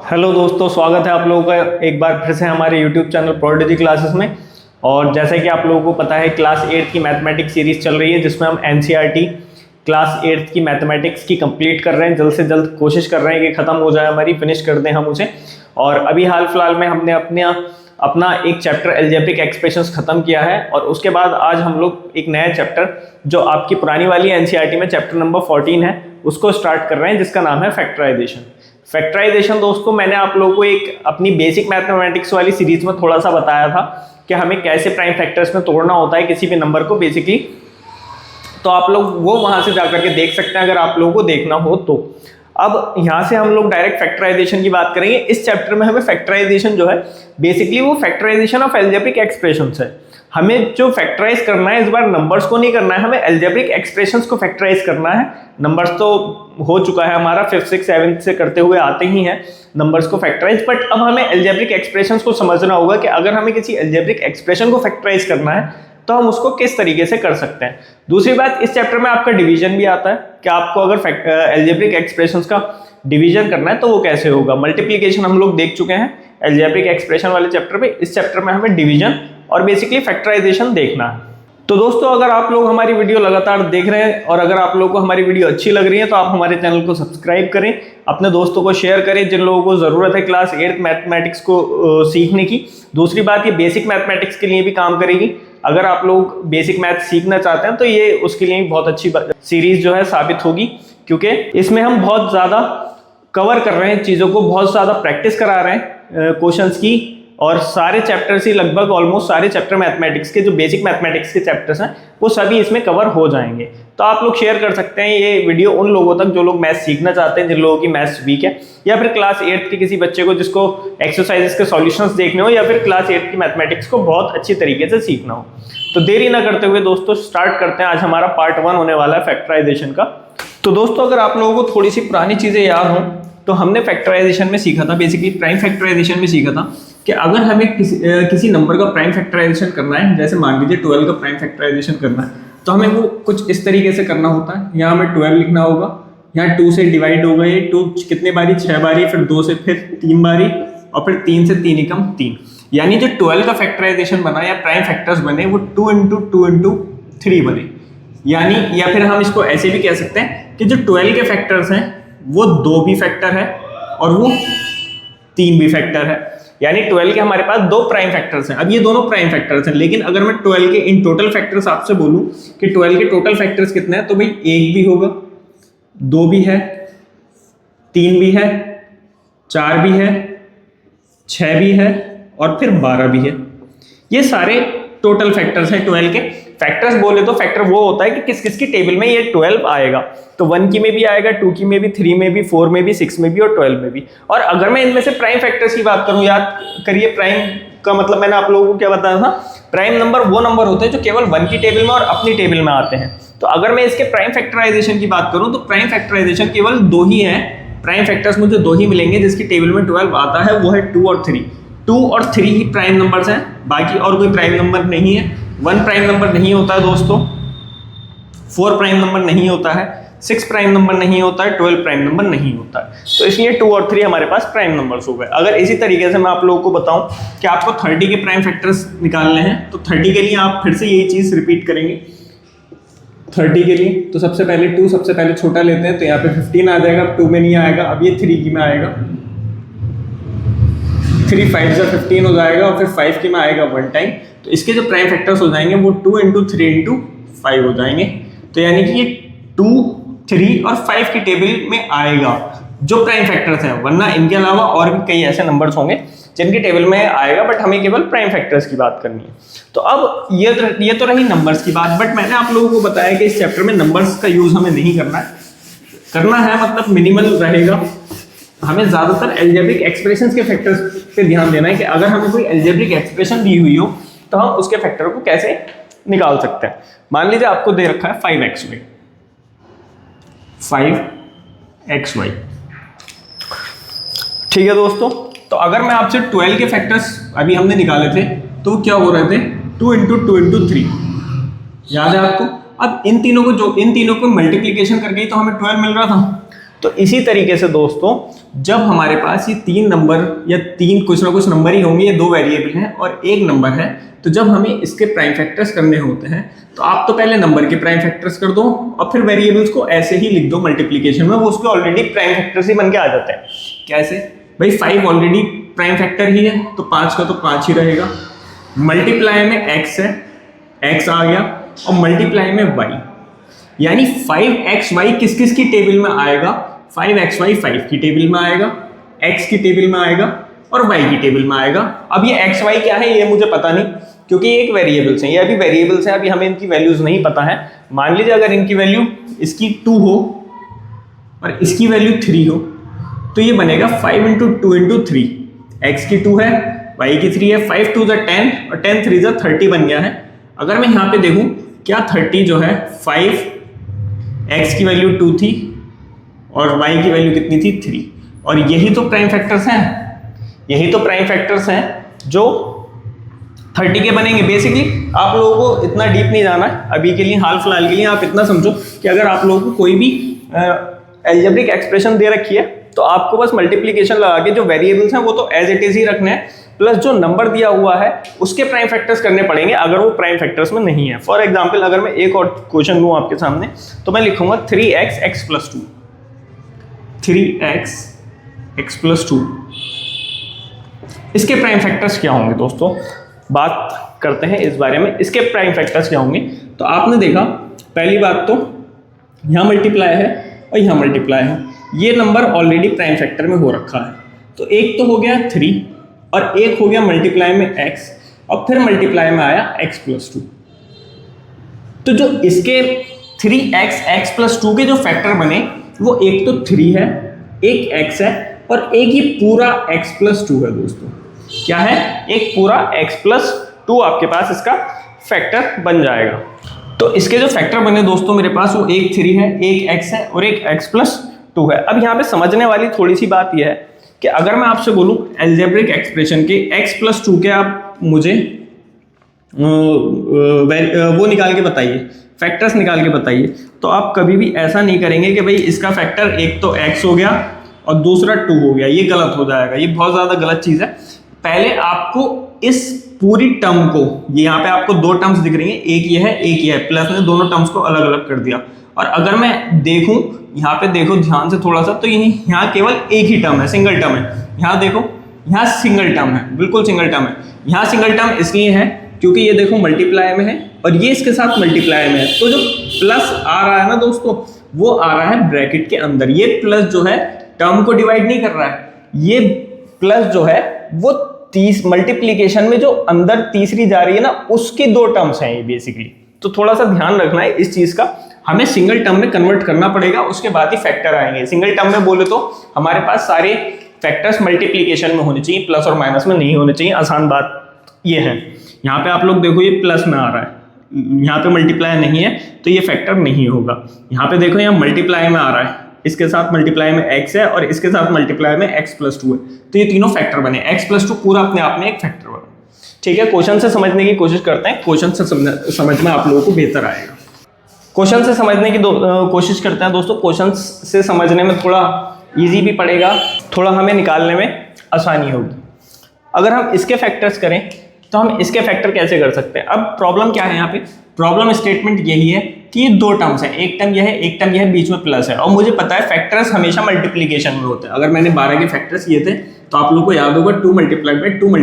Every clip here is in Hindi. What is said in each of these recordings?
हेलो दोस्तों, स्वागत है आप लोगों का एक बार फिर से हमारे यूट्यूब चैनल प्रोडिजी क्लासेस में। और जैसे कि आप लोगों को पता है, क्लास 8 की मैथमेटिक्स सीरीज चल रही है जिसमें हम एनसीईआरटी क्लास 8 की मैथमेटिक्स की कंप्लीट कर रहे हैं। जल्द से जल्द कोशिश कर रहे हैं कि ख़त्म हो जाए, हमारी फिनिश कर दें हम उसे। और अभी हाल फिलहाल में हमने अपना एक चैप्टर अलजेब्रिक एक्सप्रेशंस खत्म किया है। और उसके बाद आज हम लोग एक नया चैप्टर जो आपकी पुरानी वाली एनसीईआरटी में चैप्टर नंबर 14 है उसको स्टार्ट कर रहे हैं, जिसका नाम है फैक्टराइजेशन। फैक्टराइजेशन दोस्तों, मैंने आप लोगों को एक अपनी बेसिक मैथमेटिक्स वाली सीरीज में थोड़ा सा बताया था कि हमें कैसे प्राइम फैक्टर्स में तोड़ना होता है किसी भी नंबर को बेसिकली। तो आप लोग वो वहां से जाकर के देख सकते हैं अगर आप लोगों को देखना हो तो। अब यहाँ से हम लोग डायरेक्ट फैक्टराइजेशन की बात करेंगे। इस चैप्टर में हमें फैक्टराइजेशन जो है बेसिकली वो फैक्टराइजेशन ऑफ अलजेब्रिक एक्सप्रेशंस है। हमें जो फैक्टराइज करना है इस बार नंबर्स को नहीं करना है, हमें अलजेब्रिक एक्सप्रेशंस को फैक्टराइज करना है। नंबर्स तो हो चुका है हमारा 5th 6th 7th से करते हुए आते ही हैं नंबर्स को फैक्टराइज, बट अब हमें अलजेब्रिक एक्सप्रेशंस को समझना होगा कि अगर हमें किसी अलजेब्रिक एक्सप्रेशन को फैक्टराइज करना है तो हम उसको किस तरीके से कर सकते हैं। दूसरी बात, इस चैप्टर में आपका डिवीजन भी आता है कि आपको अगर अलजेब्रिक एक्सप्रेशंस का डिवीजन करना है तो वो कैसे होगा। मल्टीप्लिकेशन हम लोग देख चुके हैं अलजेब्रिक एक्सप्रेशन वाले चैप्टर में। इस चैप्टर में हमें डिवीजन और बेसिकली फैक्टराइजेशन देखना है। तो दोस्तों, अगर आप लोग हमारी वीडियो लगातार देख रहे हैं और अगर आप लोगों को हमारी वीडियो अच्छी लग रही है तो आप हमारे चैनल को सब्सक्राइब करें, अपने दोस्तों को शेयर करें जिन लोगों को ज़रूरत है क्लास 8 मैथमेटिक्स को सीखने की। दूसरी बात, ये बेसिक मैथमेटिक्स के लिए भी काम करेगी। अगर आप लोग बेसिक मैथ सीखना चाहते हैं तो ये उसके लिए बहुत अच्छी सीरीज जो है साबित होगी, क्योंकि इसमें हम बहुत ज़्यादा कवर कर रहे हैं चीज़ों को, बहुत ज़्यादा प्रैक्टिस करा रहे हैं क्वेश्चंस की। और सारे चैप्टर्स ही लगभग ऑलमोस्ट सारे चैप्टर मैथमेटिक्स के जो बेसिक मैथमेटिक्स के चैप्टर्स हैं वो सभी इसमें कवर हो जाएंगे। तो आप लोग शेयर कर सकते हैं ये वीडियो उन लोगों तक जो लोग मैथ सीखना चाहते हैं, जिन लोगों की मैथ्स वीक है, या फिर क्लास 8 के किसी बच्चे को जिसको एक्सरसाइजेस के सॉल्यूशंस देखने हो, या फिर क्लास 8 की मैथमेटिक्स को बहुत अच्छी तरीके से सीखना हो। तो देरी ना करते हुए दोस्तों स्टार्ट करते हैं। आज हमारा पार्ट 1 होने वाला है फैक्टराइजेशन का। तो दोस्तों, अगर आप लोगों को थोड़ी सी पुरानी चीज़ें याद हों तो हमने फैक्टराइजेशन में सीखा था, बेसिकली प्राइम फैक्टराइजेशन में सीखा था कि अगर हमें किसी नंबर का प्राइम फैक्टराइजेशन करना है, जैसे मान लीजिए 12 का प्राइम फैक्टराइजेशन करना है, तो हमें वो कुछ इस तरीके से करना होता है। यहाँ हमें 12 लिखना होगा, यहाँ 2 से डिवाइड होगा, ये 2 कितने बारी, 6 बारी, फिर 2 से फिर 3 बारी, और फिर 3 से 3 एकम 3। यानी जो 12 का फैक्टराइजेशन बना या प्राइम फैक्टर्स बने वो 2 × 2 × 3 बने। यानी या फिर हम इसको ऐसे भी कह सकते हैं कि जो 12 के फैक्टर्स हैं वो 2 भी फैक्टर है और वो 3 भी फैक्टर है। यानी 12 के हमारे पास 2 प्राइम फैक्टर्स हैं। अब ये दोनों प्राइम फैक्टर्स हैं, लेकिन अगर मैं 12 के इन टोटल फैक्टर्स आपसे बोलूं कि 12 के टोटल फैक्टर्स कितने हैं, तो भाई 1 भी होगा, 2 भी है, 3 भी है, 4 भी है, 6 भी है और फिर 12 भी है। ये सारे टोटल फैक्टर्स हैं 12 के। फैक्टर्स बोले तो फैक्टर वो होता है कि किस किस की टेबल में ये 12 आएगा। तो 1 की में भी आएगा, 2 की में भी, 3 में भी, 4 में भी, 6 में भी और 12 में भी। और अगर मैं इनमें से प्राइम फैक्टर्स की बात करूं, याद करिए प्राइम का मतलब मैंने आप लोगों को क्या बताया था, प्राइम नंबर वो नंबर होते हैं जो केवल 1 की टेबल में और अपनी टेबल में आते हैं। तो अगर मैं इसके प्राइम फैक्टराइजेशन की बात करूं तो प्राइम फैक्टराइजेशन केवल 2 ही है। प्राइम फैक्टर्स मुझे 2 ही मिलेंगे जिसकी टेबल में 12 आता है, वो है 2 और 3। 2 और 3 ही प्राइम नंबर्स हैं, बाकी और कोई प्राइम नंबर नहीं है। 1 प्राइम नंबर नहीं होता है दोस्तों, 4 प्राइम नंबर नहीं होता है, 6 प्राइम नंबर नहीं होता है, 12 प्राइम नंबर नहीं होता है। तो इसलिए 2 और 3 हमारे पास प्राइम नंबर्स हो गए। अगर इसी तरीके से मैं आप लोगों को बताऊं कि आपको 30 के प्राइम फैक्टर्स निकालने हैं तो 30 के लिए आप फिर से यही चीज रिपीट करेंगे। 30 के लिए तो सबसे पहले 2 सबसे पहले छोटा लेते हैं, तो यहाँ पे 15 आ जाएगा, 2 में नहीं आएगा। अब ये 3 की में आएगा, 3 5 से 15 हो जाएगा और फिर 5 की में आएगा 1 टाइम। तो इसके जो प्राइम फैक्टर्स हो जाएंगे वो 2 × 3 × 5 हो जाएंगे। तो यानी कि ये 2, 3 और 5 की टेबल में आएगा जो प्राइम फैक्टर्स हैं, वरना इनके अलावा और भी कई ऐसे नंबर्स होंगे जिनकी टेबल में आएगा, बट हमें केवल प्राइम फैक्टर्स की बात करनी है। तो अब ये तो रही नंबर्स की बात, बट मैंने आप लोगों को बताया कि इस चैप्टर में नंबर्स का यूज हमें नहीं करना है, मतलब मिनिमल रहेगा। हमें ज्यादातर अलजेब्रिक एक्सप्रेशंस के फैक्टर्स पे ध्यान देना है कि अगर हमें कोई अलजेब्रिक एक्सप्रेशन दी हुई हो तो हम उसके फैक्टर को कैसे निकाल सकते हैं। मान लीजिए आपको दे रखा है 5xy, 5xy, ठीक है दोस्तों। तो अगर मैं आपसे 12 के फैक्टर्स अभी हमने निकाले थे तो वो क्या हो रहे थे, 2 × 2 × 3, याद है आपको। अब इन तीनों को मल्टीप्लीकेशन करके ही तो हमें 12 मिल रहा था। तो इसी तरीके से दोस्तों जब हमारे पास ये 3 नंबर या 3 कुछ ना कुछ नंबर ही होंगे, ये 2 वेरिएबल हैं और 1 नंबर है, तो जब हमें इसके प्राइम फैक्टर्स करने होते हैं तो आप तो पहले नंबर के प्राइम फैक्टर्स कर दो और फिर वेरिएबल्स को ऐसे ही लिख दो मल्टीप्लीकेशन में, वो उसके ऑलरेडी प्राइम फैक्टर्स ही बन के आ जाते हैं। कैसे भाई, 5 ऑलरेडी प्राइम फैक्टर ही है तो 5 का तो 5 ही रहेगा, मल्टीप्लाई में x है, x आ गया, और मल्टीप्लाई में y, यानी 5xy किस किस की टेबल में आएगा, 5xy 5 की टेबल में आएगा, x की टेबल में आएगा और y की टेबल में आएगा। अब ये xy क्या है ये मुझे पता नहीं, क्योंकि ये एक वेरिएबल्स हैं, ये अभी वेरिएबल्स हैं, अभी हमें इनकी वैल्यूज नहीं पता है। मान लीजिए अगर इनकी वैल्यू इसकी 2 हो और इसकी वैल्यू 3 हो तो ये बनेगा 5 × 2 × 3, x की 2 है, y की 3 है, 5 2 = 10 और 10 3 = 30 बन गया है। अगर मैं यहाँ पे देखूँ क्या 30 जो है 5, x की वैल्यू 2 थी और y की वैल्यू कितनी थी 3, और यही तो प्राइम फैक्टर्स हैं, यही तो प्राइम फैक्टर्स हैं जो 30 के बनेंगे। बेसिकली आप लोगों को इतना डीप नहीं जाना है अभी के लिए, हाल फिलहाल के लिए आप इतना समझो कि अगर आप लोगों को कोई भी अलजेब्रिक एक्सप्रेशन दे रखी है तो आपको बस मल्टीप्लिकेशन लगा के जो वेरिएबल्स हैं वो तो एज इट इज ही रखने हैं, प्लस जो नंबर दिया हुआ है उसके प्राइम फैक्टर्स करने पड़ेंगे अगर वो प्राइम फैक्टर्स में नहीं है। फॉर एग्जांपल अगर मैं एक और क्वेश्चन लूँ आपके सामने तो मैं लिखूंगा 3x x + 2, 3x x + 2, इसके प्राइम फैक्टर्स क्या होंगे दोस्तों, बात करते हैं इस बारे में। इसके प्राइम फैक्टर्स क्या होंगे, तो आपने देखा पहली बात तो यहाँ मल्टीप्लाई है और यहाँ मल्टीप्लाई है, ये नंबर ऑलरेडी प्राइम फैक्टर में हो रखा है, तो एक तो हो गया 3 और एक हो गया मल्टीप्लाई में x और फिर मल्टीप्लाई में आया x + 2। तो जो इसके 3x x + 2 के जो फैक्टर बने वो एक तो 3 है, एक x है और एक ये पूरा x + 2 है दोस्तों। क्या है, एक पूरा x + 2 आपके पास इसका फैक्टर बन जाएगा। तो इसके जो फैक्टर बने दोस्तों मेरे पास वो एक 3 है, एक x है और एक x + 2 है। अब यहाँ पे समझने वाली थोड़ी सी बात यह है कि अगर मैं आपसे बोलूँ अलजेब्रिक एक्सप्रेशन के x + 2 के आप मुझे वो निकाल के बताइए, फैक्टर्स निकाल के बताइए, तो आप कभी भी ऐसा नहीं करेंगे कि भाई इसका फैक्टर एक तो x हो गया और दूसरा 2 हो गया, ये गलत हो जाएगा, ये बहुत ज़्यादा गलत चीज़ है। पहले आपको इस पूरी टर्म को, ये यहाँ पे आपको 2 टर्म्स दिख रही हैं, एक ये है एक ये है, प्लस ने दोनों टर्म्स को अलग अलग कर दिया। और अगर मैं देखूं यहाँ पे देखो ध्यान से थोड़ा सा, तो यहाँ केवल एक ही टर्म है, सिंगल टर्म है। यहाँ देखो यहाँ सिंगल टर्म है, बिल्कुल सिंगल टर्म है। यहाँ सिंगल टर्म इसलिए है क्योंकि ये देखो मल्टीप्लाई में है और ये इसके साथ मल्टीप्लाई में है, तो जो प्लस आ रहा है ना दोस्तों वो आ रहा है ब्रैकेट के अंदर। ये प्लस जो है टर्म को डिवाइड नहीं कर रहा है, ये प्लस जो है वो 30 मल्टीप्लीकेशन में जो अंदर तीसरी जा रही है ना उसकी 2 टर्म्स हैं ये बेसिकली। तो थोड़ा सा ध्यान रखना है इस चीज का, हमें सिंगल टर्म में कन्वर्ट करना पड़ेगा, उसके बाद ही फैक्टर आएंगे। सिंगल टर्म में बोले तो हमारे पास सारे फैक्टर्स मल्टीप्लीकेशन में होने चाहिए, प्लस और माइनस में नहीं होने चाहिए। आसान बात ये है। यहाँ पे आप लोग देखो ये प्लस में आ रहा है, यहाँ पे मल्टीप्लाई नहीं है तो ये फैक्टर नहीं होगा। यहाँ पे देखो यहाँ मल्टीप्लाई में आ रहा है, इसके साथ मल्टीप्लाई में x है और इसके साथ मल्टीप्लाई में x + 2 है, तो ये तीनों फैक्टर बने। x + 2 पूरा अपने आप में एक फैक्टर बना। ठीक है, क्वेश्चन से समझने की कोशिश करते हैं, क्वेश्चन से समझना आप लोगों को बेहतर आएगा। क्वेश्चन से समझने की कोशिश करते हैं दोस्तों। क्वेश्चन से समझने में थोड़ा इजी भी पड़ेगा, थोड़ा हमें निकालने में आसानी होगी। अगर हम इसके फैक्टर्स करें तो हम इसके फैक्टर कैसे कर सकते हैं। अब प्रॉब्लम क्या है, यहाँ पे प्रॉब्लम स्टेटमेंट यही है कि ये 2 टर्म्स हैं, एक टर्म यह है एक टर्म यह है, बीच में प्लस है, और मुझे पता है फैक्टर्स हमेशा मल्टीप्लीकेशन में होते हैं। अगर मैंने 12 के फैक्टर्स ये थे तो आप लोगों को याद होगा 2 × 2 ×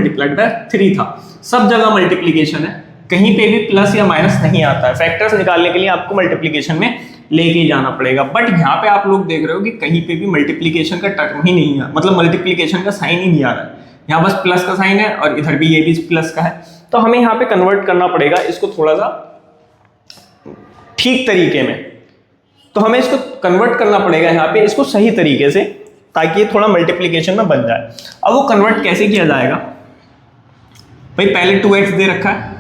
3 था, सब जगह मल्टीप्लीकेशन है, कहीं पे भी प्लस या माइनस नहीं आता है। फैक्टर्स निकालने के लिए आपको मल्टीप्लीकेशन में लेके ही जाना पड़ेगा। बट यहाँ पे आप लोग देख रहे हो कि कहीं पे भी मल्टीप्लीकेशन का टर्म ही नहीं है, मतलब मल्टीप्लीकेशन का साइन ही नहीं आ रहा है, यहाँ बस प्लस का साइन है और इधर भी ये भी प्लस का है। तो हमें यहाँ पे कन्वर्ट करना पड़ेगा इसको थोड़ा सा ठीक तरीके में, तो हमें इसको कन्वर्ट करना पड़ेगा यहाँ पे इसको सही तरीके से, ताकि ये थोड़ा मल्टीप्लीकेशन में बन जाए। अब वो कन्वर्ट कैसे किया जाएगा भाई, पहले 2x दे रखा है,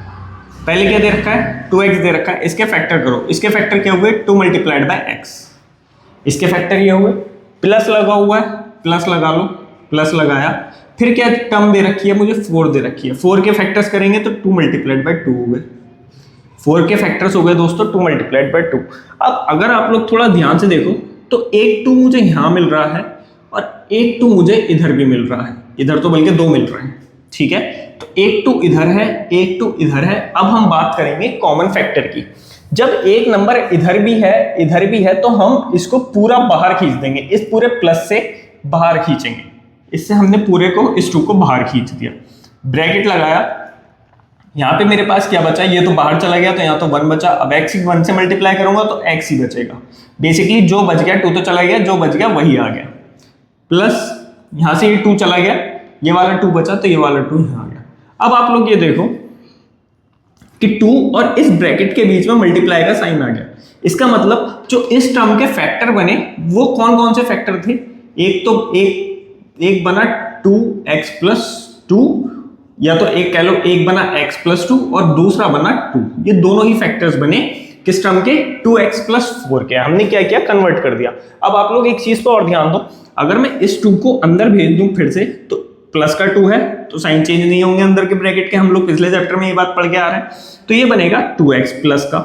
पहले क्या दे रखा है 2x दे रखा है, इसके फैक्टर करो, इसके फैक्टर क्या हुए 2 × x, इसके फैक्टर ये हुए, प्लस लगा हुआ है प्लस लगा लो, प्लस लगाया, फिर क्या टर्म दे रखी है मुझे 4 दे रखी है, 4 के फैक्टर्स करेंगे तो 2 × 2 हो गए, 4 के फैक्टर्स हो गए दोस्तों 2 × 2। अब अगर आप लोग थोड़ा ध्यान से देखो तो एक 2 मुझे यहाँ मिल रहा है और एक 2 मुझे इधर भी मिल रहा है, इधर तो बल्कि 2 मिल रहे हैं, ठीक है। तो एक 2 इधर है, एक 2 इधर है। अब हम बात करेंगे कॉमन फैक्टर की। जब एक नंबर इधर भी है तो हम इसको पूरा बाहर खींच देंगे, इस पूरे प्लस से बाहर खींचेंगे। इससे हमने पूरे को, इस 2 को बाहर खींच दिया, ब्रैकेट लगाया। यहाँ पे मेरे पास क्या बचा, ये तो बाहर चला गया तो यहाँ तो 1 बचा। अब x 1 से मल्टीप्लाई करूंगा तो x ही बचेगा। बेसिकली जो बच गया 2 तो चला गया, जो बच गया वही आ गया, प्लस यहाँ से ये 2 चला गया, ये वाला 2 बचा तो ये वाला 2 यहाँ आ गया। अब आप लोग ये देखो कि 2 और इस ब्रैकेट के बीच में मल्टीप्लाई का साइन आ गया। इसका मतलब जो इस टर्म के फैक्टर बने वो कौन कौन से फैक्टर थे, एक बना 2x प्लस 2, या तो एक कह लो एक बना x प्लस 2 और दूसरा बना 2। ये दोनों ही फैक्टर्स बने किस टर्म के, 2x प्लस 4 के। हमने क्या किया, कन्वर्ट कर दिया। अब आप लोग एक चीज पर और ध्यान दो, अगर मैं इस 2 को अंदर भेज दूं फिर से, तो प्लस का 2 है तो साइन चेंज नहीं होंगे अंदर के ब्रैकेट के, हम लोग पिछले चैप्टर में ये बात पढ़ के आ रहे हैं। तो ये बनेगा 2x प्लस का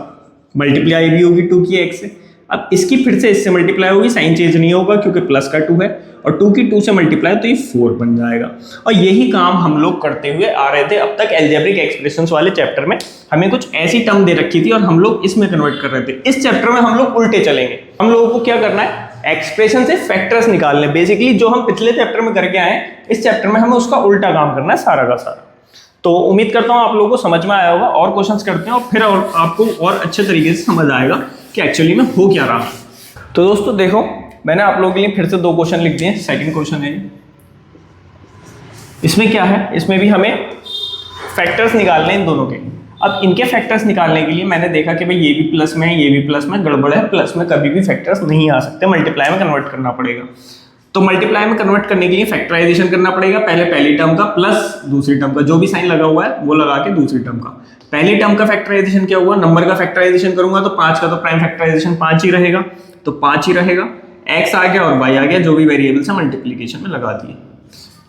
मल्टीप्लाई भी होगी 2 की x से। अब इसकी फिर से इससे मल्टीप्लाई होगी, साइन चेंज नहीं होगा क्योंकि प्लस का 2 है, और 2 की 2 से मल्टीप्लाई तो ये 4 बन जाएगा। और यही काम हम लोग करते हुए आ रहे थे अब तक। अलजेब्रिक एक्सप्रेशंस वाले चैप्टर में हमें कुछ ऐसी टर्म दे रखी थी और हम लोग इसमें कन्वर्ट कर रहे थे। इस चैप्टर में हम लोग उल्टे चलेंगे। हम लोगों को क्या करना है, एक्सप्रेशन से फैक्टर्स निकालने। बेसिकली जो हम पिछले चैप्टर में करके आए, इस चैप्टर में हमें उसका उल्टा काम करना है सारा का सारा। तो उम्मीद करता हूं आप लोगों को समझ में आया होगा। और क्वेश्चंस करते हैं और फिर और आपको और अच्छे तरीके से समझ आएगा कि एक्चुअली में हो क्या रहा है। तो दोस्तों देखो, मैंने आप लोगों के लिए फिर से 2 क्वेश्चन लिख दिए। सेकंड क्वेश्चन है, इसमें क्या है, इसमें भी हमें फैक्टर्स निकालने हैं इन दोनों के। अब इनके फैक्टर्स निकालने के लिए मैंने देखा कि भाई ये भी प्लस में है, ये भी प्लस में, गड़बड़ है। प्लस में कभी भी फैक्टर्स नहीं आ सकते, मल्टीप्लाई में कन्वर्ट करना पड़ेगा। तो मल्टीप्लाई में कन्वर्ट करने के लिए फैक्टराइजेशन करना पड़ेगा। पहले पहली टर्म का प्लस दूसरी टर्म का, जो भी साइन लगा हुआ है वो लगा के दूसरी टर्म का। पहली टर्म का फैक्टराइजेशन क्या हुआ, नंबर का फैक्टराइजेशन करूंगा तो 5 का तो प्राइम फैक्टराइजेशन 5 ही रहेगा, तो 5 ही रहेगा। x आ गया और y आ गया, जो भी वेरिएबल्स है मल्टीप्लिकेशन में लगा दिए।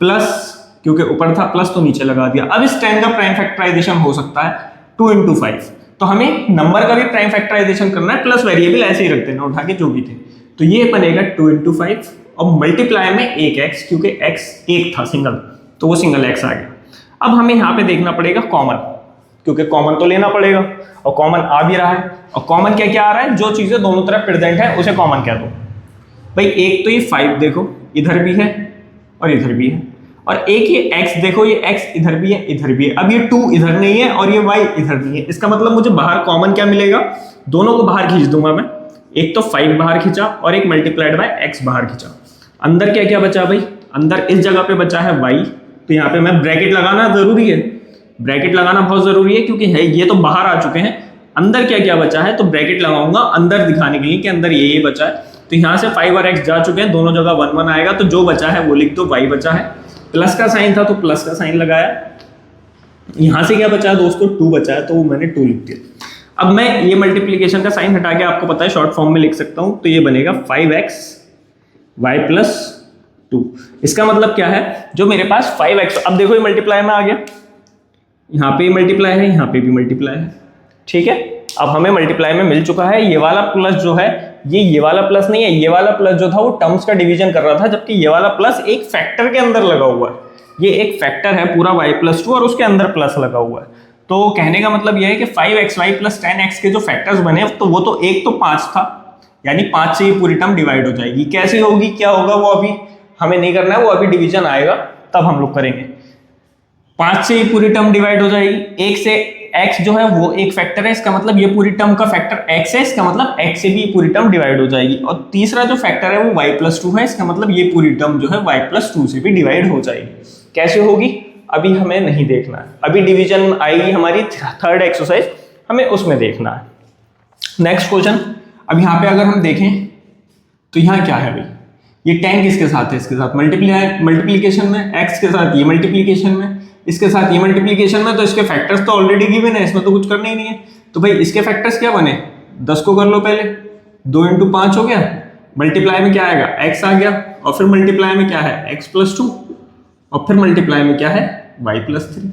प्लस क्योंकि ऊपर था प्लस तो नीचे लगा दिया। अब इस 10 का प्राइम फैक्टराइजेशन हो सकता है 2 into 5, तो हमें नंबर का भी प्राइम फैक्टराइजेशन करना है, प्लस वेरिएबल ऐसे ही रख देना उठा के जो भी थे। तो ये बनेगा 2 into 5 और मल्टीप्लाई में 1x, क्योंकि x 1 था सिंगल, तो वो सिंगल x आ गया। अब हमें यहाँ पे देखना पड़ेगा कॉमन, क्योंकि कॉमन तो लेना पड़ेगा और कॉमन आ भी रहा है। और कॉमन क्या क्या आ रहा है, जो चीजें दोनों तरफ प्रेजेंट है उसे कॉमन कह दो। भाई एक तो ये 5 देखो इधर भी है और इधर भी है, और एक ये x देखो, ये x इधर भी है इधर भी है। अब ये 2 इधर नहीं है और ये y इधर नहीं है, इसका मतलब मुझे बाहर कॉमन क्या मिलेगा, दोनों को बाहर खींच दूंगा मैं। एक तो 5 बाहर खींचा और एक मल्टीप्लाइड बाय x बाहर खींचा। अंदर क्या क्या बचा भाई, अंदर इस जगह पे बचा है y, तो यहाँ पे मैं ब्रैकेट लगाना जरूरी है, ब्रैकेट लगाना बहुत जरूरी है क्योंकि है ये तो बाहर आ चुके हैं। अंदर क्या क्या बचा है तो ब्रैकेट लगाऊंगा अंदर दिखाने के लिए कि अंदर ये बचा है। तो यहाँ से 5 और x जा चुके हैं, दोनों जगह 1 1 आएगा, तो जो बचा है वो लिख दो, y बचा है। प्लस का साइन था तो प्लस का साइन लगाया। यहाँ से क्या बचा है दोस्तों, 2 बचा है, तो वो मैंने 2 लिख दिया। अब मैं ये मल्टीप्लिकेशन का साइन हटा के आपको पता है शॉर्ट फॉर्म में लिख सकता हूँ, तो ये बनेगा 5x y प्लस 2। इसका मतलब क्या है, जो मेरे पास 5x, अब देखो ये मल्टीप्लाई में आ गया, यहाँ पे मल्टीप्लाई है, यहाँ पे भी मल्टीप्लाई है, ठीक है। अब हमें मल्टीप्लाई में मिल चुका है। ये वाला प्लस जो है ये वाला प्लस नहीं है, ये वाला प्लस जो था वो टर्म्स का डिवीजन कर रहा था, जबकि ये वाला प्लस एक फैक्टर के अंदर लगा हुआ है। ये एक फैक्टर है पूरा y प्लस 2 और उसके अंदर प्लस लगा हुआ है। तो कहने का मतलब यह है कि 5xy प्लस 10x के जो फैक्टर्स बने, तो वो तो एक तो 5 था, यानी 5 से ये पूरी टर्म डिवाइड हो जाएगी। कैसे होगी, क्या होगा, वो अभी हमें नहीं करना है, वो अभी डिवीजन आएगा तब हम लोग करेंगे। 5 से ये पूरी टर्म डिवाइड हो जाएगी, 1 से x जो है वो एक फैक्टर है, इसका मतलब ये पूरी टर्म का फैक्टर x है, इसका मतलब x से भी ये पूरी टर्म डिवाइड हो जाएगी। और तीसरा जो फैक्टर है वो y प्लस 2 है, इसका मतलब ये पूरी टर्म जो है y प्लस 2 से भी डिवाइड हो जाएगी। कैसे होगी अभी हमें नहीं देखना है, अभी डिवीजन आएगी हमारी थर्ड एक्सरसाइज, हमें उसमें देखना है। नेक्स्ट क्वेश्चन, अब यहाँ पे अगर हम देखें तो यहाँ क्या है भाई, ये 10 किसके साथ है, इसके साथ मल्टीप्लीकेशन में, x के साथ ये मल्टीप्लीकेशन में, इसके साथ ये मल्टीप्लिकेशन में, तो इसके फैक्टर्स तो ऑलरेडी गिवन है, इसमें तो कुछ करना ही नहीं है। तो भाई इसके फैक्टर्स क्या बने, 10 को कर लो पहले, 2 into 5 हो गया, मल्टीप्लाई में क्या आएगा x आ गया, और फिर मल्टीप्लाई में क्या है x प्लस 2, और फिर मल्टीप्लाई में क्या है y प्लस 3।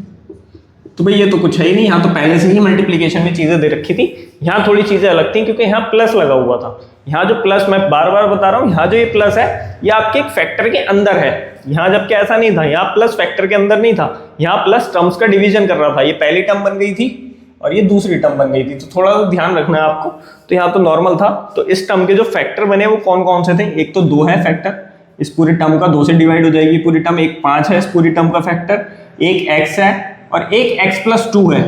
तो भाई ये तो कुछ है ही नहीं, यहाँ तो पहले से ही मल्टीप्लीकेशन में चीजें दे रखी थी। यहाँ थोड़ी चीजें अलग थी क्योंकि यहाँ प्लस लगा हुआ था। यहाँ जो प्लस, मैं बार बार बता रहा हूँ, यहाँ जो ये प्लस है ये आपके एक फैक्टर के अंदर है। यहाँ जबकि ऐसा नहीं था, यहाँ प्लस फैक्टर के अंदर नहीं था, यहाँ प्लस टर्म्स का डिवीजन कर रहा था। ये पहली टर्म बन गई थी और ये दूसरी टर्म बन गई थी, तो थोड़ा ध्यान रखना है आपको। तो यहाँ तो नॉर्मल था, तो इस टर्म के जो फैक्टर बने वो कौन कौन से थे? एक तो 2 है फैक्टर, इस पूरी टर्म का 2 से डिवाइड हो जाएगी पूरी टर्म। एक 5 है इस पूरी टर्म का फैक्टर, एक x है और एक x+2 है,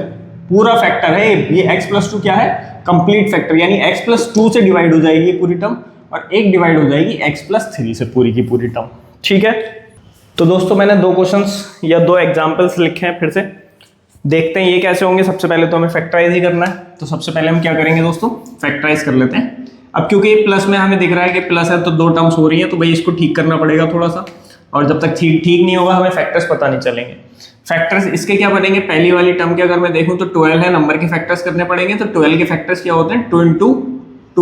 पूरा फैक्टर है ये। x+2 क्या है? कंप्लीट फैक्टर, यानी x+2 से डिवाइड हो जाएगी पूरी टर्म और एक डिवाइड हो जाएगी x+3 से पूरी की पूरी टर्म। ठीक है, तो दोस्तों मैंने 2 क्वेश्चंस या 2 एग्जांपल्स लिखे हैं, फिर से देखते हैं ये कैसे होंगे। सबसे पहले तो हमें फैक्टराइज ही करना है, तो सबसे पहले हम क्या करेंगे दोस्तों? फैक्टराइज कर लेते हैं। अब क्योंकि प्लस में हमें दिख रहा है कि प्लस है तो 2 टर्म्स हो रही है, तो भाई इसको ठीक करना पड़ेगा थोड़ा सा, और जब तक ठीक नहीं होगा हमें फैक्टर्स पता नहीं चलेंगे। फैक्टर्स इसके क्या बनेंगे? पहली वाली टर्म के अगर मैं देखूं तो 12 है, नंबर के फैक्टर्स करने पड़ेंगे। तो 12 के फैक्टर्स क्या होते हैं? 2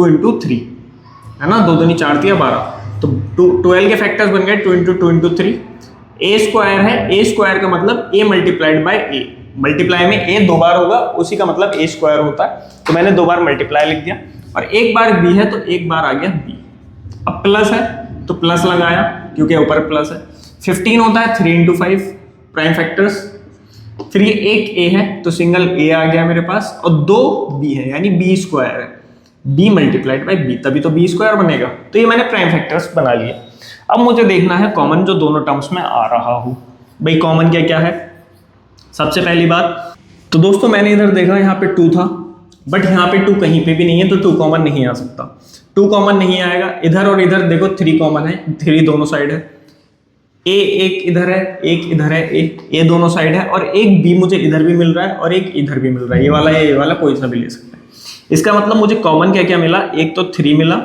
into 3 है ना, 2 दूनी 4 दिया 12, तो 12 के फैक्टर्स बन गए 2 into 3। ए स्क्वायर है, ए स्क्वायर का मतलब ए मल्टीप्लाइड बाय ए, मल्टीप्लाई में ए 2 बार होगा, उसी का मतलब ए स्क्वायर होता है, तो मैंने 2 बार मल्टीप्लाई लिख दिया। और एक बार बी है तो एक बार आ गया बी। अब प्लस है तो प्लस लगाया क्योंकि ऊपर प्लस है। 15 होता है 3 into 5 प्राइम फैक्टर्स। फिर ये एक ए है तो सिंगल ए आ गया मेरे पास, और 2 बी है यानी बी स्क्वायर है, बी मल्टीप्लाइड बाई बी, तभी तो बी स्क्वायर बनेगा। तो ये मैंने प्राइम फैक्टर्स बना लिए। अब मुझे देखना है कॉमन जो दोनों टर्म्स में आ रहा हो। भाई कॉमन क्या क्या है? सबसे पहली बात तो दोस्तों मैंने इधर देखा यहाँ पे 2 था, बट यहाँ पे 2 कहीं पे भी नहीं है, तो 2 कॉमन नहीं आ सकता। 2 कॉमन नहीं आएगा। इधर और इधर देखो 3 कॉमन है, 3 दोनों साइड है। ए एक इधर है, एक इधर है, ए दोनों साइड है, और एक बी मुझे इधर भी मिल रहा है और एक इधर भी मिल रहा है। ये वाला कोई सा भी ले सकते हैं। इसका मतलब मुझे कॉमन क्या क्या मिला? एक तो 3 मिला,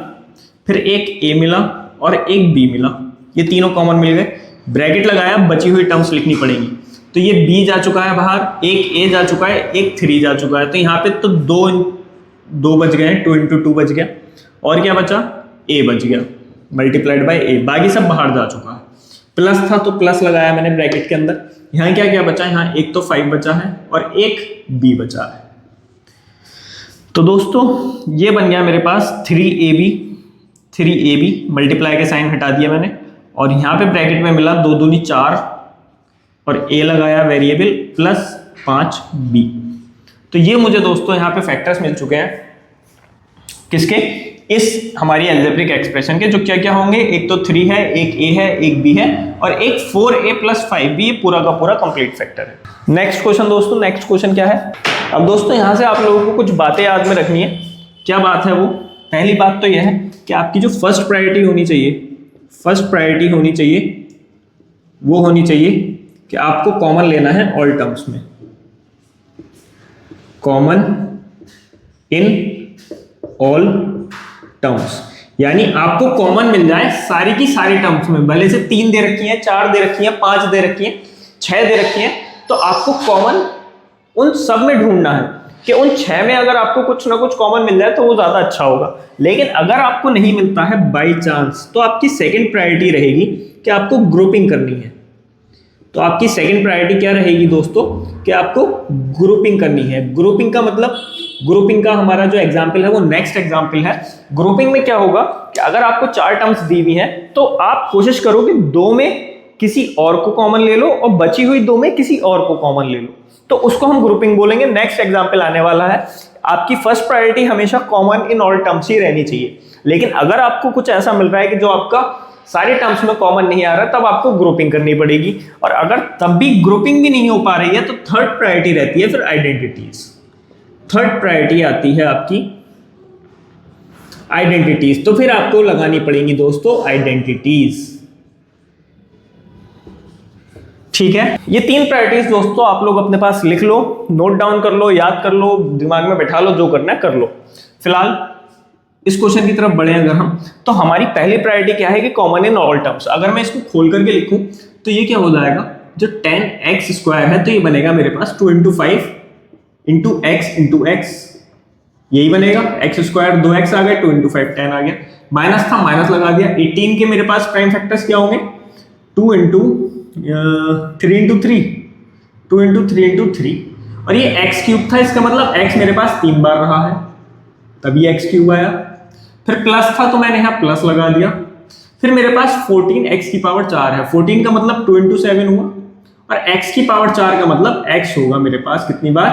फिर एक ए मिला और एक बी मिला। ये तीनों कॉमन मिल गए। ब्रैकेट लगाया, बची हुई टर्म्स लिखनी पड़ेगी। तो ये बी जा चुका है बाहर, एक ए जा चुका है, एक 3 जा चुका है, तो यहाँ पे तो 2 बच गए, 2 into 2 बच गया, और क्या बचा? ए बच गया मल्टीप्लाइड बाय ए, बाकी सब बाहर जा चुका है। प्लस था तो प्लस लगाया मैंने ब्रैकेट के अंदर। यहाँ क्या क्या बचा? यहाँ एक तो 5 बचा है और एक बी बचा है। तो दोस्तों ये बन गया मेरे पास 3ab, मल्टीप्लाई के साइन हटा दिया मैंने, और यहाँ पे ब्रैकेट में मिला 2 दूनी 4 और ए लगाया वेरिएबल प्लस 5b। तो ये मुझे दोस्तों यहाँ पे फैक्टर्स मिल चुके हैं किसके? इस हमारी अलजेब्रिक एक्सप्रेशन के, जो क्या क्या होंगे? एक तो 3 है, एक ए है, एक बी है, और एक 4a + 5b, ये पूरा का पूरा कंप्लीट फैक्टर है। नेक्स्ट क्वेश्चन दोस्तों, नेक्स्ट क्वेश्चन क्या है? अब दोस्तों यहाँ से आप लोगों को कुछ बातें याद में रखनी है। क्या बात है वो? पहली बात तो यह है कि आपकी जो फर्स्ट प्रायोरिटी होनी चाहिए वो होनी चाहिए कि आपको कॉमन लेना है ऑल टर्म्स में, कॉमन इन ऑल टर्म्स, यानी आपको कॉमन मिल जाए सारी की सारी टर्म्स में। भले से 3 दे रखी हैं, 4 दे रखी हैं, 5 दे रखी हैं, 6 दे रखी हैं, तो आपको कॉमन उन सब में ढूंढना है कि उन 6 में अगर आपको कुछ ना कुछ कॉमन मिल जाए तो वो ज्यादा अच्छा होगा। लेकिन अगर आपको नहीं मिलता है बाई चांस, तो आपकी सेकंड प्रायोरिटी रहेगी कि आपको ग्रुपिंग करनी है। तो आपकी सेकंड प्रायोरिटी क्या रहेगी दोस्तों? कि आपको ग्रुपिंग करनी है। ग्रुपिंग का मतलब, ग्रुपिंग का हमारा जो एग्जाम्पल है वो नेक्स्ट एग्जाम्पल है। ग्रुपिंग में क्या होगा कि अगर आपको 4 टर्म्स दी हुई हैं तो आप कोशिश करो कि 2 में किसी और को कॉमन ले लो और बची हुई 2 में किसी और को कॉमन ले लो, तो उसको हम ग्रुपिंग बोलेंगे। नेक्स्ट एग्जाम्पल आने वाला है। आपकी फर्स्ट प्रायोरिटी हमेशा कॉमन इन ऑल टर्म्स ही रहनी चाहिए, लेकिन अगर आपको कुछ ऐसा मिल रहा है कि जो आपका सारे टर्म्स में कॉमन नहीं आ रहा, तब आपको ग्रुपिंग करनी पड़ेगी। और अगर तब भी ग्रुपिंग भी नहीं हो पा रही है तो थर्ड प्रायोरिटी रहती है फिर आइडेंटिटीज। थर्ड प्रायोरिटी आती है आपकी आइडेंटिटीज, तो फिर आपको लगानी पड़ेंगी दोस्तों आइडेंटिटीज। ठीक है, ये 3 प्रायोरिटीज दोस्तों आप लोग अपने पास लिख लो, नोट डाउन कर लो, याद कर लो, दिमाग में बैठा लो, जो करना है कर लो। फिलहाल इस क्वेश्चन की तरफ बढ़े अगर हम, तो हमारी पहली प्रायोरिटी क्या है कि कॉमन इन ऑल टर्म्स। अगर मैं इसको खोल करके लिखूं तो ये क्या हो जाएगा? जो 10x² है तो ये बनेगा मेरे पास 2 into 5 into x into x, यही बनेगा। x² 2x आ गया, 2 into 5 10 आ गया। माइनस था, माइनस लगा दिया। 18 के मेरे पास प्राइम फैक्टर्स क्या होंगे? 2 into 3 into 3, 2 into 3 into 3, और ये एक्स क्यूब था, इसका मतलब एक्स मेरे पास 3 बार रहा है, तभी एक्स क्यूब आया। फिर प्लस था तो मैंने यहाँ प्लस लगा दिया। फिर मेरे पास 14 एक्स की पावर 4 है, 14 का मतलब 2 × 7 हुआ, और x की पावर 4 का मतलब x होगा मेरे पास कितनी बार,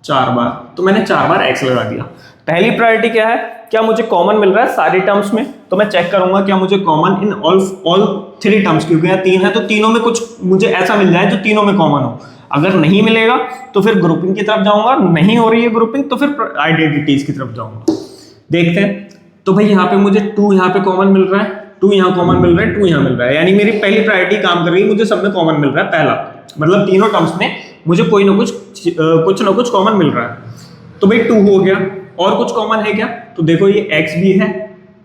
4 बार। तो मैंने 4 बार x लगा दिया। पहली प्रायोरिटी क्या है, क्या मुझे कॉमन मिल रहा है सारी टर्म्स में, तो मैं चेक करूंगा क्या मुझे कॉमन इन ऑल 3 टर्म्स, क्योंकि यहाँ 3 है तो तीनों में कुछ मुझे ऐसा मिल जाए जो तीनों में कॉमन हो। अगर नहीं मिलेगा तो फिर ग्रुपिंग की तरफ जाऊंगा, नहीं हो रही है ग्रुपिंग तो फिर आइडेंटिटीज की तरफ जाऊंगा। देखते हैं। तो भाई यहाँ पे मुझे 2 यहाँ पे कॉमन मिल रहा है, 2 यहाँ कॉमन मिल रहा है, 2 यहाँ मिल रहा है, यानी मेरी पहली प्रायोरिटी काम कर रही है, मुझे सब में कॉमन मिल रहा है पहला, मतलब तीनों टर्म्स में मुझे कोई ना कुछ कॉमन मिल रहा है। तो भाई 2 हो गया। और कुछ कॉमन है क्या, तो देखो ये x भी है,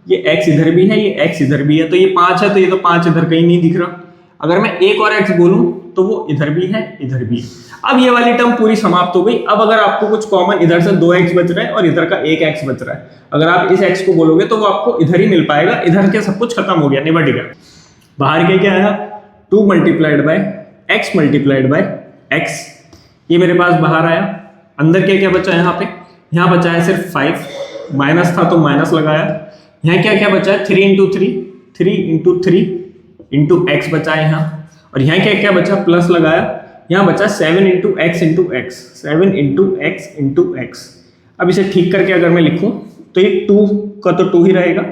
ये x इधर भी है, ये x इधर भी है, तो ये 5 है, तो ये तो 5 इधर कहीं नहीं दिख रहा। अगर मैं एक और x बोलूं तो वो इधर भी है, इधर भी है। अब ये वाली टर्म पूरी समाप्त हो गई। अब अगर आपको कुछ कॉमन इधर से 2x बच रहा है और इधर का 1x बच रहा है, अगर आप इस x को बोलोगे तो वो आपको इधर ही मिल पाएगा, इधर के सब कुछ खत्म हो गया, निबट गया। बाहर क्या आया, 2 × x × x, ये मेरे पास बाहर आया। अंदर क्या क्या बचा यहाँ पे, यहाँ बचा है सिर्फ 5, माइनस था तो माइनस लगाया। यहाँ क्या क्या बचा है, 3 × 3, 3 × 3 × x बचा है यहाँ। और यहाँ क्या क्या बचा, प्लस लगाया। यहाँ बचा 7 × x × x, 7 × x × x। अब इसे ठीक करके अगर मैं लिखूं तो ये 2 का तो 2 ही रहेगा,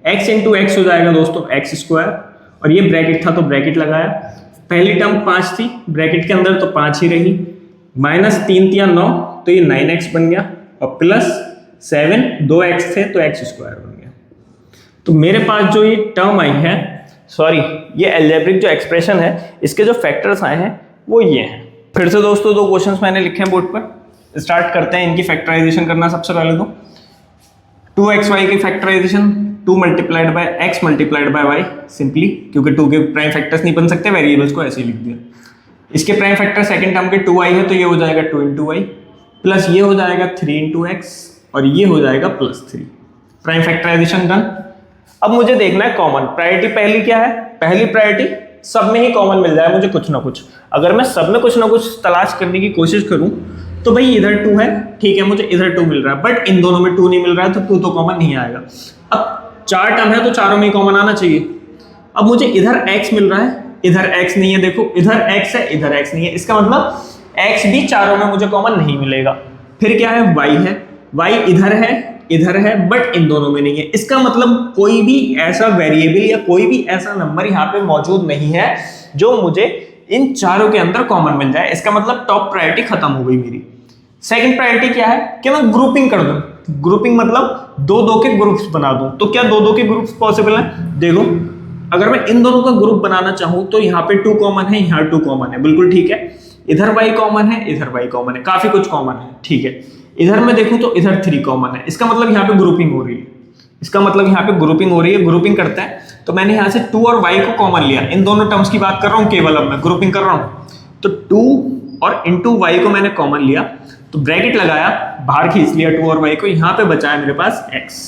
x × x हो जाएगा दोस्तों x², और ये ब्रैकेट था तो ब्रैकेट लगाया। पहली टर्म 5 थी, ब्रैकेट के अंदर तो 5 ही रही, माइनस 3 × 9 तो ये 9x बन गया, और प्लस 7 2x थे तो x² बन गया। तो मेरे पास जो ये टर्म आई है, सॉरी ये अलजेब्रिक जो एक्सप्रेशन है, इसके जो फैक्टर्स आए हैं वो ये हैं। फिर से दोस्तों 2 क्वेश्चंस मैंने लिखे हैं बोर्ड पर, स्टार्ट करते हैं इनकी फैक्टराइजेशन करना। सबसे पहले तो 2xy की फैक्टराइजेशन, 2 × x × y सिंपली, क्योंकि 2 के प्राइम फैक्टर्स नहीं बन सकते, वेरिएबल्स को ऐसे ही लिख दिया। इसके प्राइम फैक्टर सेकंड टर्म के 2y है तो ये हो जाएगा 2 × y, प्लस ये हो जाएगा 3 × x, और ये हो जाएगा +3। Prime factorisation done. अब मुझे देखना है कॉमन। प्रायोरिटी पहली क्या है, पहली प्रायोरिटी सब में ही कॉमन मिल जाए मुझे कुछ ना कुछ। अगर मैं सब में कुछ ना कुछ तलाश करने की कोशिश करूं तो भाई इधर 2 है, ठीक है, मुझे इधर 2 मिल रहा है, बट इन दोनों में 2 नहीं मिल रहा है तो 2 तो कॉमन नहीं आएगा। अब 4 टर्म है तो चारों में ही कॉमन आना चाहिए। अब मुझे इधर x मिल रहा है, इधर x नहीं है, देखो इधर x है, इधर x नहीं है, इसका मतलब x भी चारों में मुझे कॉमन नहीं मिलेगा। फिर क्या है, y है, y इधर है बट इन दोनों में नहीं है, इसका मतलब कोई भी ऐसा वेरिएबल या कोई भी ऐसा नंबर यहाँ पे मौजूद नहीं है जो मुझे इन चारों के अंदर कॉमन मिल जाए। इसका मतलब टॉप प्रायोरिटी खत्म हो गई मेरी। सेकंड प्रायोरिटी क्या है कि मैं ग्रुपिंग कर दूं। ग्रुपिंग मतलब 2-2 के ग्रुप्स बना दूं। तो क्या 2-2 के ग्रुप्स पॉसिबल है, देखो अगर मैं इन दोनों का ग्रुप बनाना चाहूं तो यहाँ पे 2 कॉमन है, यहाँ 2 कॉमन है, बिल्कुल ठीक है। इधर y कॉमन है, इधर y कॉमन है, काफी कुछ कॉमन है, ठीक है। इधर मैं देखूं तो इधर 3 कॉमन है, इसका मतलब यहाँ पे ग्रुपिंग हो रही है, इसका मतलब यहाँ पे ग्रुपिंग हो रही है। ग्रुपिंग करते हैं तो मैंने यहाँ से 2 और y को कॉमन लिया, इन दोनों टर्म्स की बात कर रहा हूँ केवल, अब मैं ग्रुपिंग कर रहा हूँ। तो 2 और इंटू y को मैंने कॉमन लिया तो ब्रैकेट लगाया, बाहर खींच लिया 2 और y को, यहाँ पे बचा है मेरे पास x।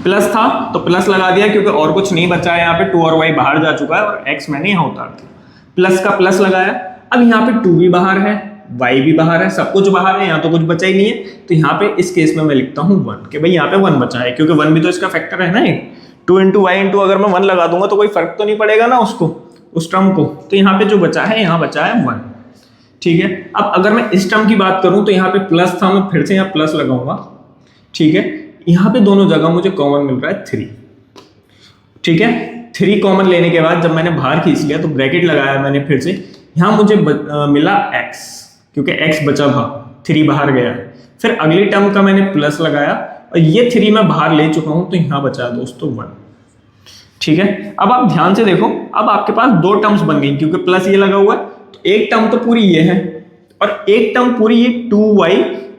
प्लस था तो प्लस लगा दिया क्योंकि और कुछ नहीं बचा है, यहाँ पे 2 और y बाहर जा चुका है और x मैंने यहाँ उतार दिया। प्लस का प्लस लगाया, अब यहाँ पे 2 भी बाहर है, y भी बाहर है, सब कुछ बाहर है, यहाँ तो कुछ बचा ही नहीं है। तो यहाँ पे इस केस में मैं लिखता हूँ 1 कि भाई यहाँ पे 1 बचा है, क्योंकि 1 भी तो इसका फैक्टर है ना। 2 × y × अगर मैं 1 लगा दूंगा तो कोई फर्क तो नहीं पड़ेगा ना उसको, उस टर्म को। तो यहाँ पे जो बचा है, यहाँ बचा है 1, ठीक है। अब अगर मैं इस टर्म की बात करूँ तो यहाँ पे प्लस था, मैं फिर से यहाँ प्लस लगाऊंगा, ठीक है। यहाँ पे दोनों जगह मुझे कॉमन मिल रहा है 3, ठीक है। 3 कॉमन लेने के बाद जब मैंने बाहर खींच लिया तो ब्रैकेट लगाया मैंने फिर से, यहाँ मुझे मिला x, क्योंकि x बचा था, 3 बाहर गया है। फिर अगली टर्म का मैंने प्लस लगाया और ये 3 मैं बाहर ले चुका हूं तो यहाँ बचा है दोस्तों 1, ठीक है। अब आप ध्यान से देखो, अब आपके पास 2 टर्म्स बन गई, क्योंकि प्लस ये लगा हुआ है तो एक टर्म तो पूरी ये है और एक टर्म पूरी ये 2y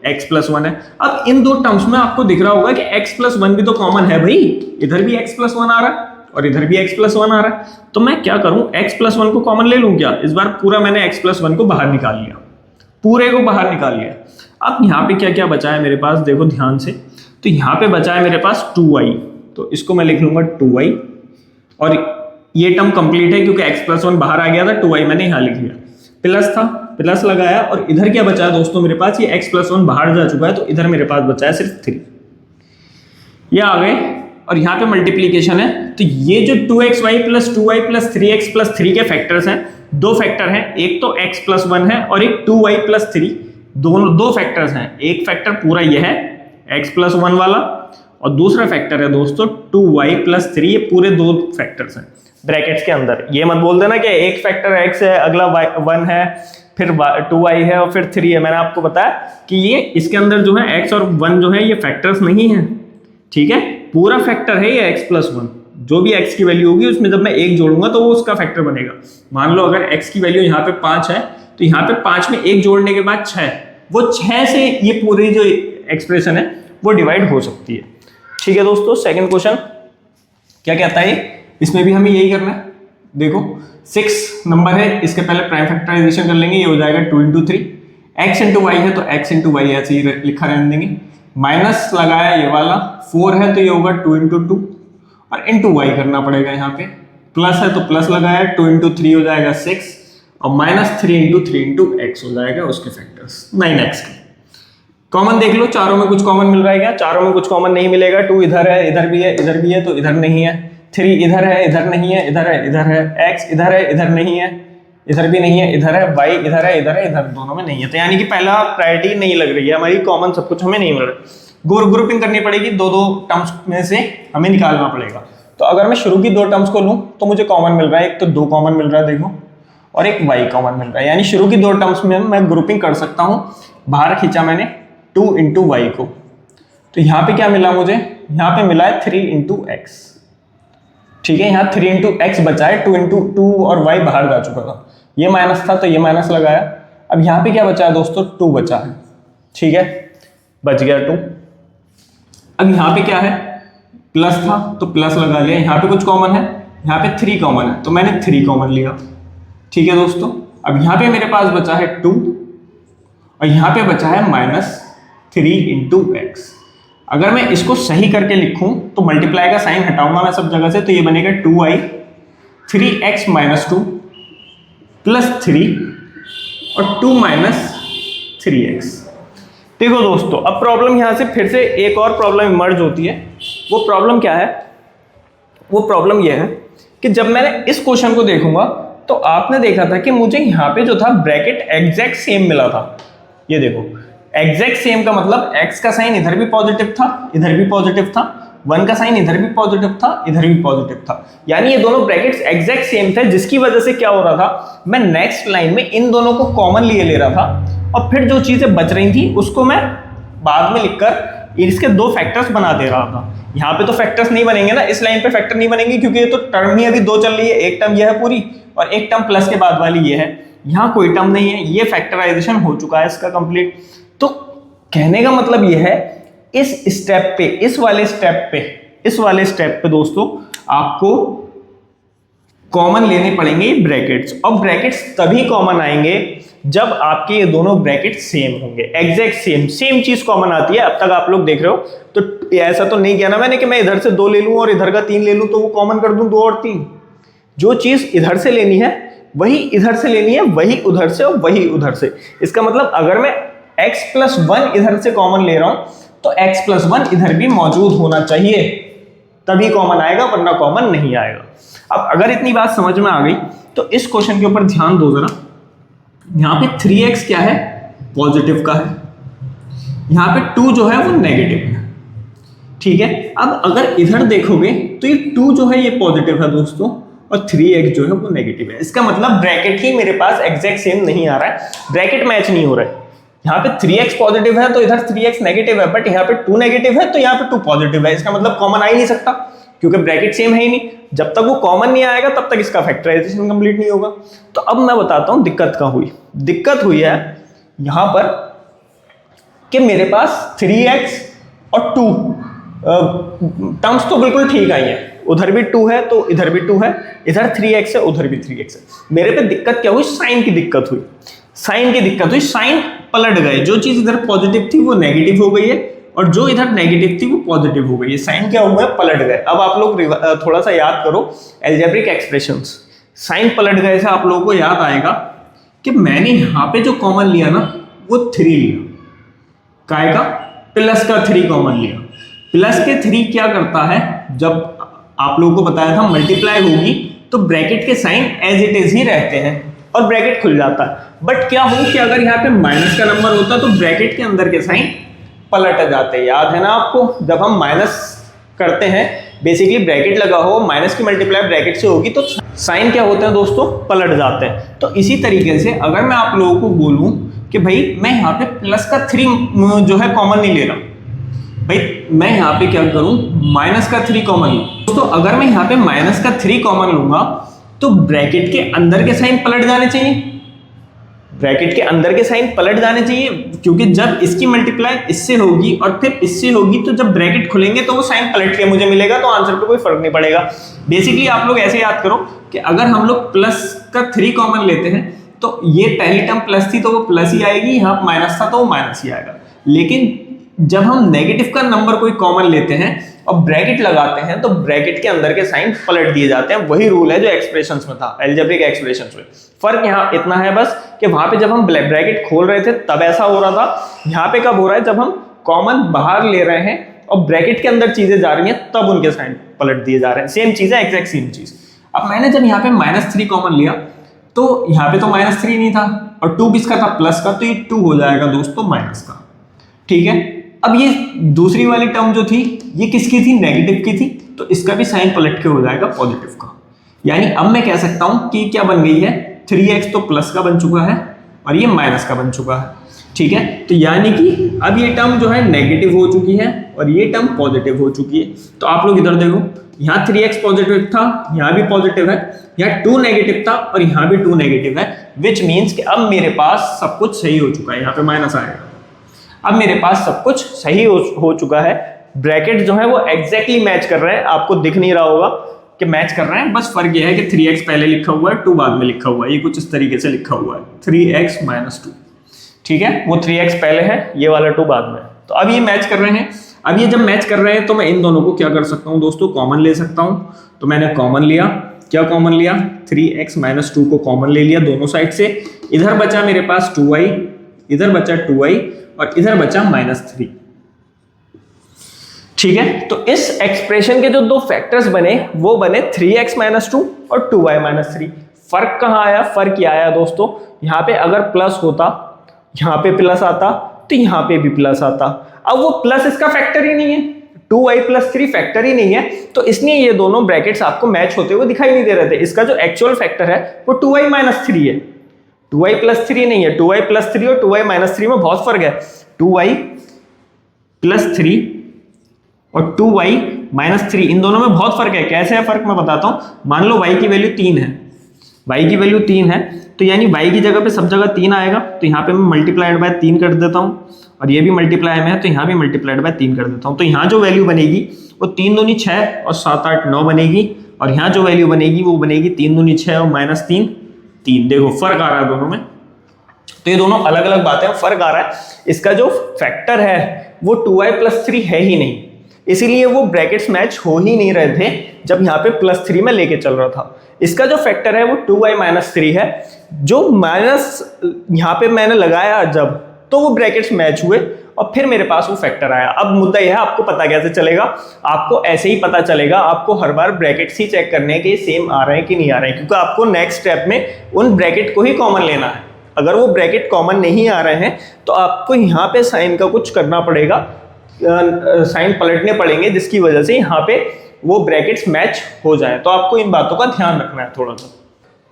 x + 1 है। अब इन 2 टर्म्स में आपको दिख रहा होगा कि x + 1 भी तो कॉमन है भाई, इधर भी x + 1 आ रहा है और इधर भी x + 1 आ रहा है। तो मैं क्या करूं, x + 1 को कॉमन ले लूं क्या? इस बार पूरा मैंने x + 1 को बाहर निकाल लिया, पूरे को बाहर निकाल लिया। अब यहाँ पे क्या क्या बचा है मेरे पास, देखो ध्यान से। तो यहाँ पे बचा है मेरे पास 2y, तो इसको मैं लिख लूंगा 2y, और ये टर्म कंप्लीट है क्योंकि x + 1 बाहर आ गया था, 2y मैंने यहाँ लिख लिया। प्लस था, प्लस लगाया और इधर क्या बचा है दोस्तों मेरे पास, ये x+1 बाहर जा चुका है तो इधर मेरे पास बचा है सिर्फ 3। ये आ गए और यहाँ पे मल्टीप्लीकेशन है तो ये जो 2xy + 2y + 3x + 3 के फैक्टर्स हैं, दो फैक्टर हैं, एक तो x+1 है और एक 2y + 3, दोनों दो फैक्टर्स हैं। एक फैक्टर पूरा ये है x+1 वाला और दूसरा फैक्टर है दोस्तों 2y + 3, ये पूरे दो फैक्टर्स हैं ब्रैकेट्स के अंदर। ये मत बोल देना कि एक फैक्टर x है, अगला 1 है, फिर 2y है और फिर 3 है। मैंने आपको बताया कि ये इसके अंदर जो है x और 1 जो है ये फैक्टर्स नहीं है, ठीक है, पूरा फैक्टर है ये x+1। जो भी x की वैल्यू होगी उसमें जब मैं 1 जोड़ूंगा तो वो उसका फैक्टर बनेगा। मान लो अगर x की वैल्यू यहाँ पे 5 है तो यहाँ पे 5 में 1 जोड़ने के बाद 6, वो 6 से ये पूरी जो एक्सप्रेशन है वो डिवाइड हो सकती है। ठीक है दोस्तों, सेकंड क्वेश्चन क्या कहता है, इसमें भी हमें यही करना है। देखो 6 नंबर है, इसके पहले प्राइम फैक्टराइजेशन कर लेंगे, ये हो जाएगा 2 × 3, x × y है तो x × y ऐसे ही लिखा रहने देंगे। माइनस लगाया ये वाला, 4 है तो ये होगा 2 × 2 और इंटू y करना पड़ेगा। यहाँ पे प्लस है तो प्लस लगाया, 2 × 3 हो जाएगा 6 और -3 × 3 × x हो जाएगा उसके फैक्टर्स 9x के। कॉमन देख लो, चारों में कुछ कॉमन मिल रहा है क्या? चारों में कुछ कॉमन नहीं मिलेगा। 2 इधर है, इधर भी है, इधर भी है तो इधर नहीं है। 3 इधर है, इधर नहीं है, इधर है, इधर है। x इधर है, इधर नहीं है, इधर भी नहीं है, इधर है। y इधर है, इधर है, इधर दोनों में नहीं है। तो यानी कि पहला प्रायोरिटी नहीं लग रही है हमारी, कॉमन सब कुछ हमें नहीं मिल रहा। ग्रुपिंग करनी पड़ेगी, दो टर्म्स में से हमें निकालना पड़ेगा। तो अगर मैं शुरू की 2 टर्म्स को लूं तो मुझे कॉमन मिल रहा है, एक तो 2 कॉमन मिल रहा है देखो, और एक y कॉमन मिल रहा है। यानी शुरू की 2 टर्म्स में मैं ग्रुपिंग कर सकता हूं। बाहर खींचा मैंने 2 × y को, तो यहाँ पे क्या मिला मुझे, यहाँ पे मिला है 3 × x। ठीक है, यहाँ 3 × x बचा है, 2 × 2 और y बाहर जा चुका था, ये माइनस था तो ये माइनस लगाया। अब यहाँ पे क्या बचा है दोस्तों, 2 बचा है। ठीक है, बच गया 2। अब यहाँ पे क्या है, प्लस था तो प्लस लगा लिया। यहाँ पे कुछ कॉमन है, यहाँ पे 3 कॉमन है तो मैंने 3 कॉमन लिया। ठीक है दोस्तों, अब यहाँ पे मेरे पास बचा है 2 और यहाँ पे बचा है -3 × x। अगर मैं इसको सही करके लिखूं तो मल्टीप्लाई का साइन हटाऊंगा मैं सब जगह से, तो ये बनेगा 2y 3x - 2 + 3 और 2 - 3x। देखो दोस्तों, अब प्रॉब्लम यहां से फिर से एक और प्रॉब्लम इमर्ज होती है। वो प्रॉब्लम क्या है, वो प्रॉब्लम ये है कि जब मैंने इस क्वेश्चन को देखूंगा तो आपने देखा था कि मुझे यहाँ पे जो था ब्रैकेट एग्जैक्ट सेम मिला था। ये देखो एग्जैक्ट सेम का मतलब x का साइन इधर भी पॉजिटिव था, इधर भी पॉजिटिव था, 1 का साइन इधर भी पॉजिटिव था, इधर भी पॉजिटिव था। यानी ये दोनों ब्रैकेट्स एग्जैक्ट सेम थे, जिसकी वजह से क्या हो रहा था, मैं नेक्स्ट लाइन में इन दोनों को कॉमन लिए ले रहा था और फिर जो चीजें बच रही थी उसको मैं बाद में लिखकर इसके 2 फैक्टर्स बना दे रहा था। यहाँ पे तो फैक्टर्स नहीं बनेंगे ना, इस लाइन पे फैक्टर नहीं बनेंगे क्योंकि ये तो टर्म ही अभी 2 चल रही है। एक टर्म ये है पूरी और एक टर्म प्लस के बाद वाली ये है। यहाँ कोई टर्म नहीं है, ये फैक्टराइजेशन हो चुका है इसका कंप्लीट। तो कहने का मतलब ये है, इस स्टेप पे, इस वाले स्टेप पे दोस्तों आपको कॉमन लेने पड़ेंगे ब्रैकेट्स। और ब्रैकेट्स तभी कॉमन आएंगे जब आपके ये दोनों ब्रैकेट सेम होंगे, एग्जैक्ट सेम चीज कॉमन आती है। अब तक आप लोग देख रहे हो तो ऐसा तो नहीं किया ना मैंने कि मैं इधर से 2 ले लूं और इधर का 3 ले लूं तो वो कॉमन कर दूं 2 और 3। जो चीज इधर से लेनी है वही इधर से लेनी है, वही उधर से और वही उधर से। इसका मतलब अगर मैं x+1 इधर से कॉमन ले रहा हूं तो x+1 इधर भी मौजूद होना चाहिए, तभी कॉमन आएगा, वरना कॉमन नहीं आएगा। अब अगर इतनी बात समझ में आ गई तो इस क्वेश्चन के ऊपर ध्यान दो जरा। यहाँ पे 3x क्या है, पॉजिटिव का है, यहाँ पे 2 जो है वो नेगेटिव है। ठीक है, अब अगर इधर देखोगे तो ये 2 जो है ये पॉजिटिव है दोस्तों और 3x जो है वो नेगेटिव है। इसका मतलब ब्रैकेट ही मेरे पास एग्जैक्ट सेम नहीं आ रहा है, ब्रैकेट मैच नहीं हो रहा है। यहाँ पे 3x पॉजिटिव है तो इधर 3x नेगेटिव है, बट यहाँ पे 2 नेगेटिव है तो यहाँ पे 2 पॉजिटिव है। इसका मतलब कॉमन आ ही नहीं सकता क्योंकि ब्रैकेट सेम है ही नहीं। जब तक वो कॉमन नहीं आएगा तब तक इसका फैक्टराइजेशन कंप्लीट नहीं होगा। तो अब मैं बताता हूं दिक्कत कहां हुई। दिक्कत हुई है यहां पर कि मेरे पास 3x और 2 टर्म्स तो बिल्कुल ठीक आई है, उधर भी 2 है तो इधर भी 2 है, इधर 3x है उधर भी 3x है। मेरे पे दिक्कत क्या हुई, साइन की दिक्कत हुई। साइन पलट गए, जो चीज इधर पॉजिटिव थी वो नेगेटिव हो गई है और जो इधर नेगेटिव थी वो पॉजिटिव हो गई है। साइन क्या हुआ है, पलट गए। अब आप लोग थोड़ा सा याद करो अलजेब्रिक एक्सप्रेशंस। साइन पलट गए से आप लोगों को याद आएगा कि मैंने यहाँ पे जो कॉमन लिया ना वो 3 लिया, काय का प्लस का 3 कॉमन लिया। प्लस के 3 क्या करता है, जब आप लोगों को बताया था मल्टीप्लाई होगी तो ब्रैकेट के साइन एज इट इज ही रहते हैं और ब्रैकेट खुल जाता है। बट क्या हो कि अगर यहाँ पे माइनस का नंबर होता तो ब्रैकेट के अंदर के साइन पलट जाते। याद है ना आपको, जब हम माइनस करते हैं बेसिकली ब्रैकेट लगा हो, माइनस की मल्टीप्लाई ब्रैकेट से होगी तो साइन क्या होते हैं दोस्तों, पलट जाते हैं। तो इसी तरीके से अगर मैं आप लोगों को बोलूं कि भाई मैं यहाँ पे प्लस का 3 जो है कॉमन नहीं ले रहा, भाई मैं यहाँ पे क्या करूं, माइनस का 3 कॉमन लूं। दोस्तों अगर मैं यहाँ पे माइनस का 3 कॉमन लूंगा तो ब्रैकेट के अंदर के साइन पलट जाने चाहिए, ब्रैकेट के अंदर के साइन पलट जाने चाहिए, क्योंकि जब इसकी मल्टीप्लाई इससे होगी और फिर इससे होगी तो जब ब्रैकेट खुलेंगे तो वो साइन पलट के मुझे मिलेगा, तो आंसर पे कोई फर्क नहीं पड़ेगा। बेसिकली आप लोग ऐसे याद करो कि अगर हम लोग प्लस का 3 कॉमन लेते हैं तो ये पहली टर्म प्लस थी तो वो प्लस ही आएगी, यहाँ माइनस था तो वो माइनस ही आएगा। लेकिन जब हम नेगेटिव का नंबर कोई कॉमन लेते हैं और ब्रैकेट लगाते हैं तो ब्रैकेट के अंदर के साइन पलट दिए जाते हैं। वही रूल है जो एक्सप्रेशंस में था, अलजेब्रिक एक्सप्रेशंस में। फर्क यहाँ इतना है बस कि वहां पे जब हम ब्रैकेट खोल रहे थे तब ऐसा हो रहा था, यहाँ पे कब हो रहा है जब हम कॉमन बाहर ले रहे हैं और ब्रैकेट के अंदर चीजें जा रही हैं तब उनके साइन पलट दिए जा रहे हैं। सेम चीज है, एग्जैक्ट सेम चीज। अब मैंने जब यहाँ पे -3 कॉमन लिया तो यहाँ पे तो -3 नहीं था और 2 किसका था, प्लस का, तो ये 2 हो जाएगा दोस्तों माइनस का। ठीक है, अब ये दूसरी वाली टर्म जो थी ये किसकी थी, नेगेटिव की थी, तो इसका भी साइन पलट के हो जाएगा पॉजिटिव का। यानी अब मैं कह सकता हूं कि क्या बन गई है, 3x तो प्लस का बन चुका है और ये माइनस का बन चुका है। ठीक है, तो यानी कि अब ये टर्म जो है नेगेटिव हो चुकी है और ये टर्म पॉजिटिव हो चुकी है। तो आप लोग इधर देखो, यहाँ 3x पॉजिटिव था, यहाँ भी पॉजिटिव है, यहाँ 2 नेगेटिव था और यहाँ भी 2 नेगेटिव है, विच मीन्स कि अब मेरे पास सब कुछ सही हो चुका है। यहाँ पे माइनस आएगा, अब मेरे पास सब कुछ सही हो चुका है। ब्रैकेट जो है वो एग्जैक्टली मैच कर रहे हैं, आपको दिख नहीं रहा होगा कि मैच कर रहे हैं, बस फर्क ये है कि 3x पहले लिखा हुआ है, 2 बाद में लिखा हुआ है। ये कुछ इस तरीके से लिखा हुआ है 3x - 2। ठीक है, वो 3x पहले है, ये वाला 2 बाद में। तो अब ये मैच कर रहे हैं। अब ये जब मैच कर रहे हैं तो मैं इन दोनों को क्या कर सकता हूँ दोस्तों, कॉमन ले सकता हूँ। तो मैंने कॉमन लिया, क्या कॉमन लिया, 3x - 2 को कॉमन ले लिया दोनों साइड से। इधर बचा मेरे पास 2y, इधर बचा 2y और इधर बचा -3। ठीक है, तो इस एक्सप्रेशन के जो 2 फैक्टर्स बने वो बने 3x - 2 और 2y - 3। फर्क कहां आया, फर्क ये आया दोस्तों, यहां पे अगर प्लस होता, यहां पे प्लस आता तो यहां पे भी प्लस आता। अब वो प्लस इसका फैक्टर ही नहीं है, 2y + 3 फैक्टर ही नहीं है, तो इसलिए ये दोनों ब्रैकेट्स आपको मैच होते हुए दिखाई नहीं दे रहे थे। इसका जो एक्चुअल फैक्टर है वो 2y - 3 है, 2y + 3 नहीं है। 2y + 3 और 2y - 3 में बहुत फर्क है। 2y + 3 और 2y - 3 इन दोनों में बहुत फर्क है। कैसे है फर्क, मैं बताता हूं। मान लो y की वैल्यू 3 है, y की वैल्यू 3 है, तो यानी y की जगह पे सब जगह 3 आएगा, तो यहाँ पे मैं मल्टीप्लाइड बाय 3 कर देता हूँ और ये भी मल्टीप्लाई में है तो यहाँ भी मल्टीप्लाइड बाय 3 कर देता हूँ। तो यहाँ जो वैल्यू बनेगी वो 3 दूनी 6 और 7 8 9 बनेगी, और यहाँ जो वैल्यू बनेगी वो बनेगी 3 दूनी 6 और -3 3। देखो फर्क आ रहा है दोनों में, तो ये दोनों अलग अलग बातें, फर्क आ रहा है। इसका जो फैक्टर है वो 2y + 3 है ही नहीं, इसीलिए वो ब्रैकेट्स मैच हो ही नहीं रहे थे जब यहाँ पे +3 में लेके चल रहा था। इसका जो फैक्टर है वो 2y - 3 है, जो माइनस यहाँ पे मैंने लगाया जब, तो वो ब्रैकेट्स मैच हुए और फिर मेरे पास वो फैक्टर आया। अब मुद्दा यह है, आपको पता कैसे चलेगा, आपको ऐसे ही पता चलेगा। आपको हर बार ब्रैकेट्स ही चेक करने के सेम आ रहे हैं कि नहीं आ रहे हैं, क्योंकि आपको नेक्स्ट स्टेप में उन ब्रैकेट को ही कॉमन लेना है। अगर वो ब्रैकेट कॉमन नहीं आ रहे हैं तो आपको यहाँ पे साइन का कुछ करना पड़ेगा, साइन पलटने पड़ेंगे, जिसकी वजह से यहाँ पे वो ब्रैकेट्स मैच हो जाए। तो आपको इन बातों का ध्यान रखना है थोड़ा सा।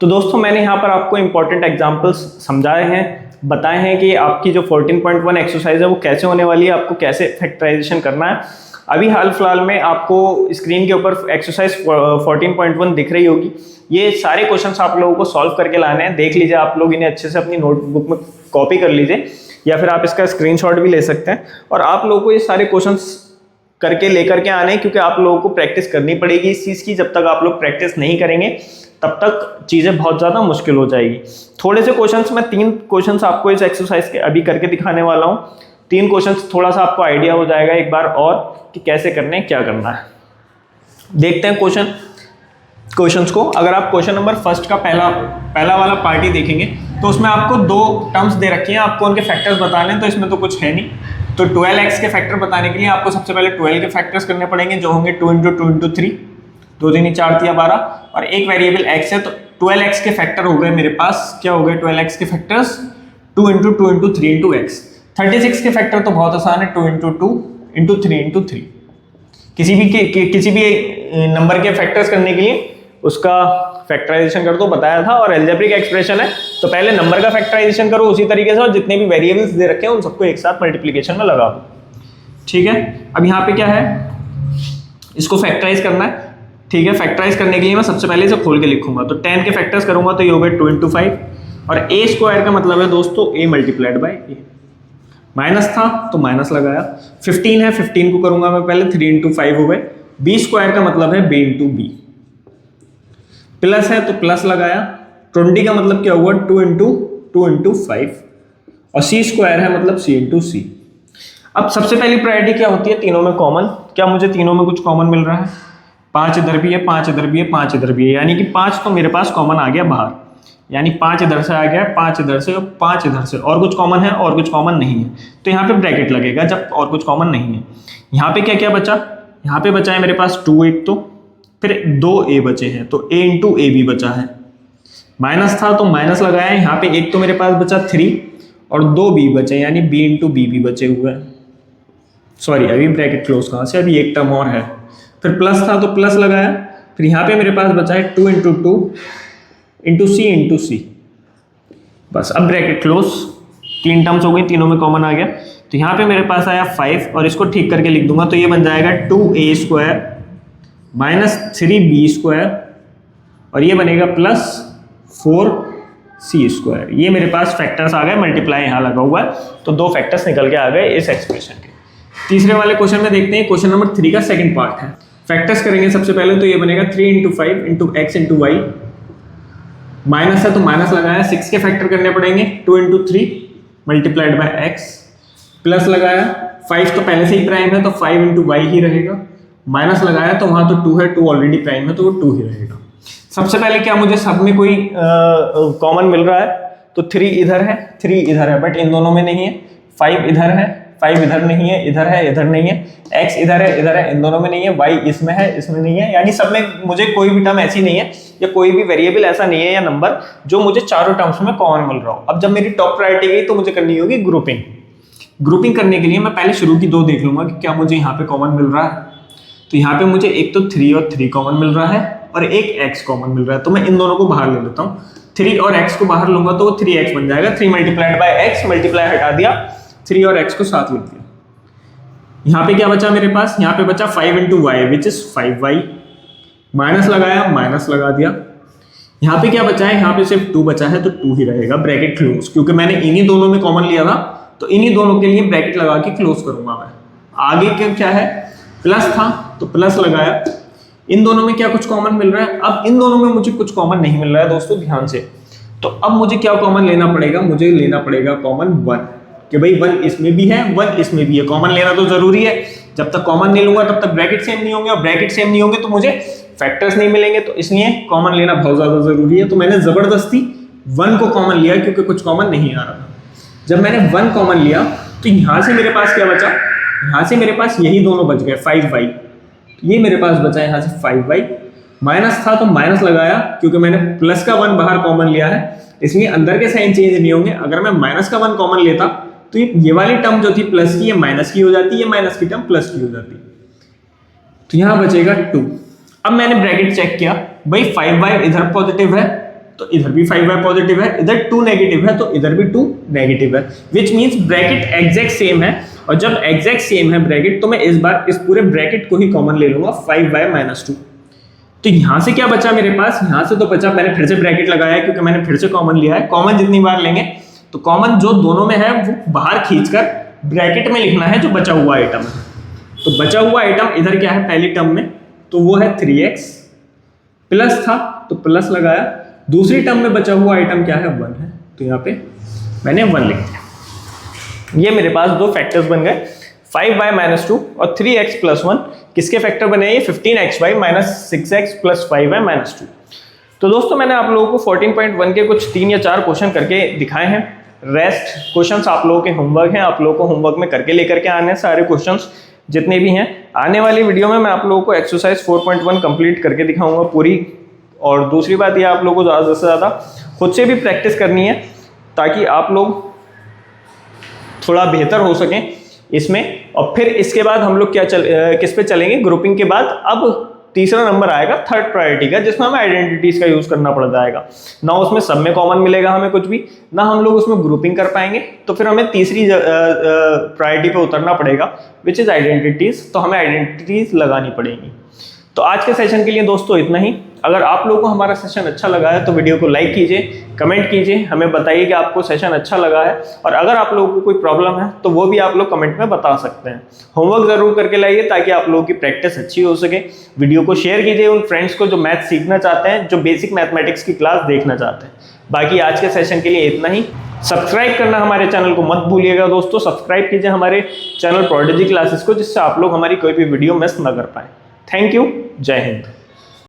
तो दोस्तों मैंने यहाँ पर आपको इंपॉर्टेंट एग्जांपल्स समझाए हैं, बताए हैं कि आपकी जो 14.1 एक्सरसाइज है वो कैसे होने वाली है, आपको कैसे फैक्टराइजेशन करना है। अभी हाल फिलहाल में आपको स्क्रीन के ऊपर एक्सरसाइज 14.1 दिख रही होगी। ये सारे क्वेश्चंस आप लोगों को सॉल्व करके लाने हैं, देख लीजिए आप लोग इन्हें अच्छे से अपनी नोटबुक में कॉपी कर लीजिए, या फिर आप इसका स्क्रीनशॉट भी ले सकते हैं। और आप लोगों को ये सारे क्वेश्चंस करके लेकर के आने हैं, क्योंकि आप लोगों को प्रैक्टिस करनी पड़ेगी इस चीज़ की। जब तक आप लोग प्रैक्टिस नहीं करेंगे तब तक चीज़ें बहुत ज़्यादा मुश्किल हो जाएगी। थोड़े से क्वेश्चंस, मैं 3 क्वेश्चंस आपको इस एक्सरसाइज के अभी करके दिखाने वाला हूँ। 3 क्वेश्चंस, थोड़ा सा आपको आइडिया हो जाएगा एक बार और कि कैसे करने हैं, क्या करना है। देखते हैं क्वेश्चन। क्वेश्चंस को। अगर आप क्वेश्चन नंबर फर्स्ट का पहला वाला पार्टी देखेंगे तो उसमें आपको दो टर्म्स दे रखी हैं, आपको उनके फैक्टर्स बताने हैं, तो इसमें तो कुछ है नहीं। तो 12x के फैक्टर बताने के लिए आपको सबसे पहले 12 के फैक्टर्स करने पड़ेंगे, जो होंगे 2 × 2 × 3, 2 3 4 3 12, और एक वेरिएबल x है, तो 12x के फैक्टर हो गए मेरे पास, क्या हो गए 12x के फैक्टर्स, 2 × 2 × 3 × x। 36 के फैक्टर तो बहुत आसान है, 2 × 2 × 3 × 3। किसी भी नंबर के फैक्टर्स करने के लिए उसका फैक्टराइजेशन कर दो, बताया था। और एल्जेब्रिक एक्सप्रेशन है तो पहले नंबर का फैक्टराइजेशन करो उसी तरीके से, और जितने भी वेरिएबल्स दे रखे हैं उन सबको एक साथ मल्टीप्लिकेशन में लगा दो, ठीक है। अब यहाँ पे क्या है, इसको फैक्टराइज करना है, ठीक है। फैक्टराइज करने के लिए मैं सबसे पहले इसे खोल के लिखूंगा, तो 10 के फैक्टर्स करूंगा तो ये हो गए 2 × 5, और a स्क्वायर का मतलब है दोस्तों a multiplied by a। Minus था तो माइनस लगाया, 15 है, 15 को करूंगा मैं पहले 3 × 5 हो गए, b स्क्वायर का मतलब है b × b, प्लस है तो प्लस लगाया, 20 का मतलब क्या हुआ 2 × 2 × 5, और c स्क्वायर है मतलब c × c। अब सबसे पहली प्रायोरिटी क्या होती है, तीनों में कॉमन। क्या मुझे तीनों में कुछ कॉमन मिल रहा है, 5 इधर भी है, 5 इधर भी है, 5 इधर भी है, यानी कि 5 तो मेरे पास कॉमन आ गया बाहर, यानी 5 इधर से आ गया, 5 इधर से, और 5 इधर से, और कुछ कॉमन है और कुछ कॉमन नहीं है, तो यहाँ पे ब्रैकेट लगेगा जब और कुछ कॉमन नहीं है। यहाँ पे क्या क्या बचा, यहाँ पे बचा है मेरे पास 2 एक, तो फिर 2 a बचे हैं, तो a × ab बचा है, माइनस था तो माइनस लगाया, यहाँ पे एक तो मेरे पास बचा 3 और 2 b बचे, यानी b × b भी बचे हुए हैं। सॉरी, अभी ब्रैकेट क्लोज कहाँ से, अभी एक टर्म और है, फिर प्लस था तो प्लस लगाया, फिर यहाँ पे मेरे पास बचा है 2 × 2 × c × c, बस। अब ब्रैकेट क्लोज, 3 टर्म्स हो गई, तीनों में कॉमन आ गया, तो यहाँ पे मेरे पास आया 5, और इसको ठीक करके लिख दूंगा तो ये बन जाएगा 2a square minus 3b square, और ये बनेगा प्लस 4c स्क्वायर। ये मेरे पास फैक्टर्स आ गए, मल्टीप्लाई यहाँ लगा हुआ है, तो 2 फैक्टर्स निकल के आ गए इस एक्सप्रेशन के। तीसरे वाले क्वेश्चन में देखते हैं, क्वेश्चन नंबर 3 का सेकंड पार्ट है। फैक्टर्स करेंगे सबसे पहले, तो ये बनेगा 3 × 5 × x × y, माइनस है तो माइनस लगाया, 6 के फैक्टर करने पड़ेंगे, 2 × 3 मल्टीप्लाइड बाय x, प्लस लगाया, 5 तो पहले से ही प्राइम है तो 5 × y ही रहेगा, माइनस लगाया तो वहां तो 2 है, 2 ऑलरेडी प्राइम है तो वो 2 ही रहेगा। सबसे पहले क्या मुझे सब में कोई कॉमन मिल रहा है, तो 3 इधर है, 3 इधर है, बट इन दोनों में नहीं है। 5 इधर है, 5 इधर नहीं है, इधर है, इधर नहीं है। x इधर है, इन दोनों में नहीं है। y इसमें है, इसमें नहीं है, यानी सब में मुझे कोई भी टर्म ऐसी नहीं है, या कोई भी वेरिएबल ऐसा नहीं है या नंबर जो मुझे चारों टर्म्स में कॉमन मिल रहा हो। अब जब मेरी टॉप प्रायोरिटी गई तो मुझे करनी होगी ग्रुपिंग। ग्रुपिंग करने के लिए मैं पहले शुरू की 2 देख लूंगा कि क्या मुझे यहाँ पे कॉमन मिल रहा है, तो यहाँ पे मुझे एक तो 3 और 3 कॉमन मिल रहा है, और एक x कॉमन मिल रहा है, तो मैं इन दोनों को बाहर ले लेता हूँ। 3 और x को बाहर लूंगा तो वो 3x बन जाएगा, 3 मल्टीप्लाइड बाय x, मल्टीप्लाई हटा दिया, 3 और x को साथ लिख दिया। यहाँ पे क्या बचा मेरे पास, यहाँ पे बचा 5 × y which is 5y, minus लगाया, माइनस लगा दिया। यहाँ पे क्या बचा है, यहाँ पे सिर्फ 2 बचा है तो 2 ही रहेगा, ब्रैकेट क्लोज, क्योंकि मैंने इन्हीं दोनों में कॉमन लिया था, तो इन्हीं दोनों के लिए ब्रैकेट लगा के क्लोज करूंगा मैं। आगे क्या है, प्लस था तो प्लस लगाया, इन दोनों में क्या कुछ कॉमन मिल रहा है। अब इन दोनों में मुझे कुछ कॉमन नहीं मिल रहा है दोस्तों, ध्यान से। तो अब मुझे क्या कॉमन लेना पड़ेगा, मुझे लेना पड़ेगा कॉमन 1, कि भाई 1 इसमें भी है, 1 इसमें भी है, कॉमन लेना तो जरूरी है। जब तक कॉमन नहीं लूंगा तब तक ब्रैकेट सेम नहीं होंगे, और ब्रैकेट सेम नहीं होंगे तो मुझे फैक्टर्स नहीं मिलेंगे, तो इसलिए कॉमन लेना बहुत ज्यादा जरूरी है। तो मैंने जबरदस्ती 1 को कॉमन लिया, क्योंकि कुछ कॉमन नहीं आ रहा। जब मैंने 1 कॉमन लिया तो यहां से मेरे पास क्या बचा, यहाँ से मेरे पास यही दोनों बच गए, 5y, ये मेरे पास बचा यहाँ से 5y, माइनस था तो माइनस लगाया, क्योंकि मैंने प्लस का 1 बाहर कॉमन लिया है, इसलिए अंदर के साइन चेंज नहीं होंगे। अगर मैं माइनस का 1 कॉमन लेता तो ये वाली टर्म जो थी प्लस की, ये माइनस की हो जाती, ये माइनस की टर्म प्लस की हो जाती, तो यहाँ बचेगा 2। अब मैंने ब्रैकेट चेक किया, भाई 5y इधर पॉजिटिव है तो इधर भी 5y पॉजिटिव है, इधर 2 नेगेटिव है तो इधर भी 2 नेगेटिव है, which means bracket exact same है। और जब एग्जैक्ट सेम है ब्रैकेट, तो मैं इस बार इस पूरे ब्रैकेट को ही कॉमन ले लूंगा, 5y - 2। तो यहां से क्या बचा मेरे पास, यहां से तो बचा, मैंने फिर से ब्रैकेट लगाया क्योंकि मैंने फिर से कॉमन लिया है। कॉमन जितनी बार लेंगे तो कॉमन जो दोनों में है वो बाहर खींचकर ब्रैकेट में लिखना है जो बचा हुआ आइटम है। तो बचा हुआ आइटम इधर क्या है पहली टर्म में, तो वो है 3x, प्लस था तो प्लस लगाया। दूसरी टर्म में बचा हुआ आइटम क्या है, 1 है, तो यहाँ पे मैंने 1 लिख दिया। ये मेरे पास 2 फैक्टर्स बन गए। 5y-2 और 3x+1 किसके फैक्टर बने? ये 15xy-6x+5y-2। तो दोस्तों मैंने आप लोगों को 14.1 के कुछ 3 या 4 क्वेश्चन करके दिखाए हैं। रेस्ट क्वेश्चंस आप लोगों के होमवर्क हैं, आप लोगों को होमवर्क में करके लेकर के आने हैं सारे क्वेश्चंस जितने भी हैं। आने वाली वीडियो में मैं आप लोगों को एक्सरसाइज 4.1 कंप्लीट करके दिखाऊंगा पूरी। और दूसरी बात ये आप लोगों को ज़्यादा से ज़्यादा खुद से भी प्रैक्टिस करनी है ताकि आप लोग थोड़ा बेहतर हो सकें इसमें। और फिर इसके बाद हम लोग किस पे चलेंगे? ग्रुपिंग के बाद अब तीसरा नंबर आएगा थर्ड प्रायोरिटी का, जिसमें हमें आइडेंटिटीज का यूज करना पड़ जाएगा ना। उसमें सब में कॉमन मिलेगा हमें कुछ भी ना, हम लोग उसमें ग्रुपिंग कर पाएंगे। तो फिर हमें तीसरी प्रायोरिटी पे उतरना पड़ेगा, विच इज आइडेंटिटीज। तो हमें आइडेंटिटीज लगानी पड़ेगी। तो आज के सेशन के लिए दोस्तों इतना ही। अगर आप लोगों को हमारा सेशन अच्छा लगा है तो वीडियो को लाइक कीजिए, कमेंट कीजिए, हमें बताइए कि आपको सेशन अच्छा लगा है। और अगर आप लोगों को कोई प्रॉब्लम है तो वो भी आप लोग कमेंट में बता सकते हैं। होमवर्क जरूर करके लाइए ताकि आप लोगों की प्रैक्टिस अच्छी हो सके। वीडियो को शेयर कीजिए उन फ्रेंड्स को जो मैथ सीखना चाहते हैं, जो बेसिक मैथमेटिक्स की क्लास देखना चाहते हैं। बाकी आज के सेशन के लिए इतना ही। सब्सक्राइब करना हमारे चैनल को मत भूलिएगा दोस्तों। सब्सक्राइब कीजिए हमारे चैनल प्रोडिजी क्लासेस को, जिससे आप लोग हमारी कोई भी वीडियो मिस ना कर पाए। Thank you. जय हिंद।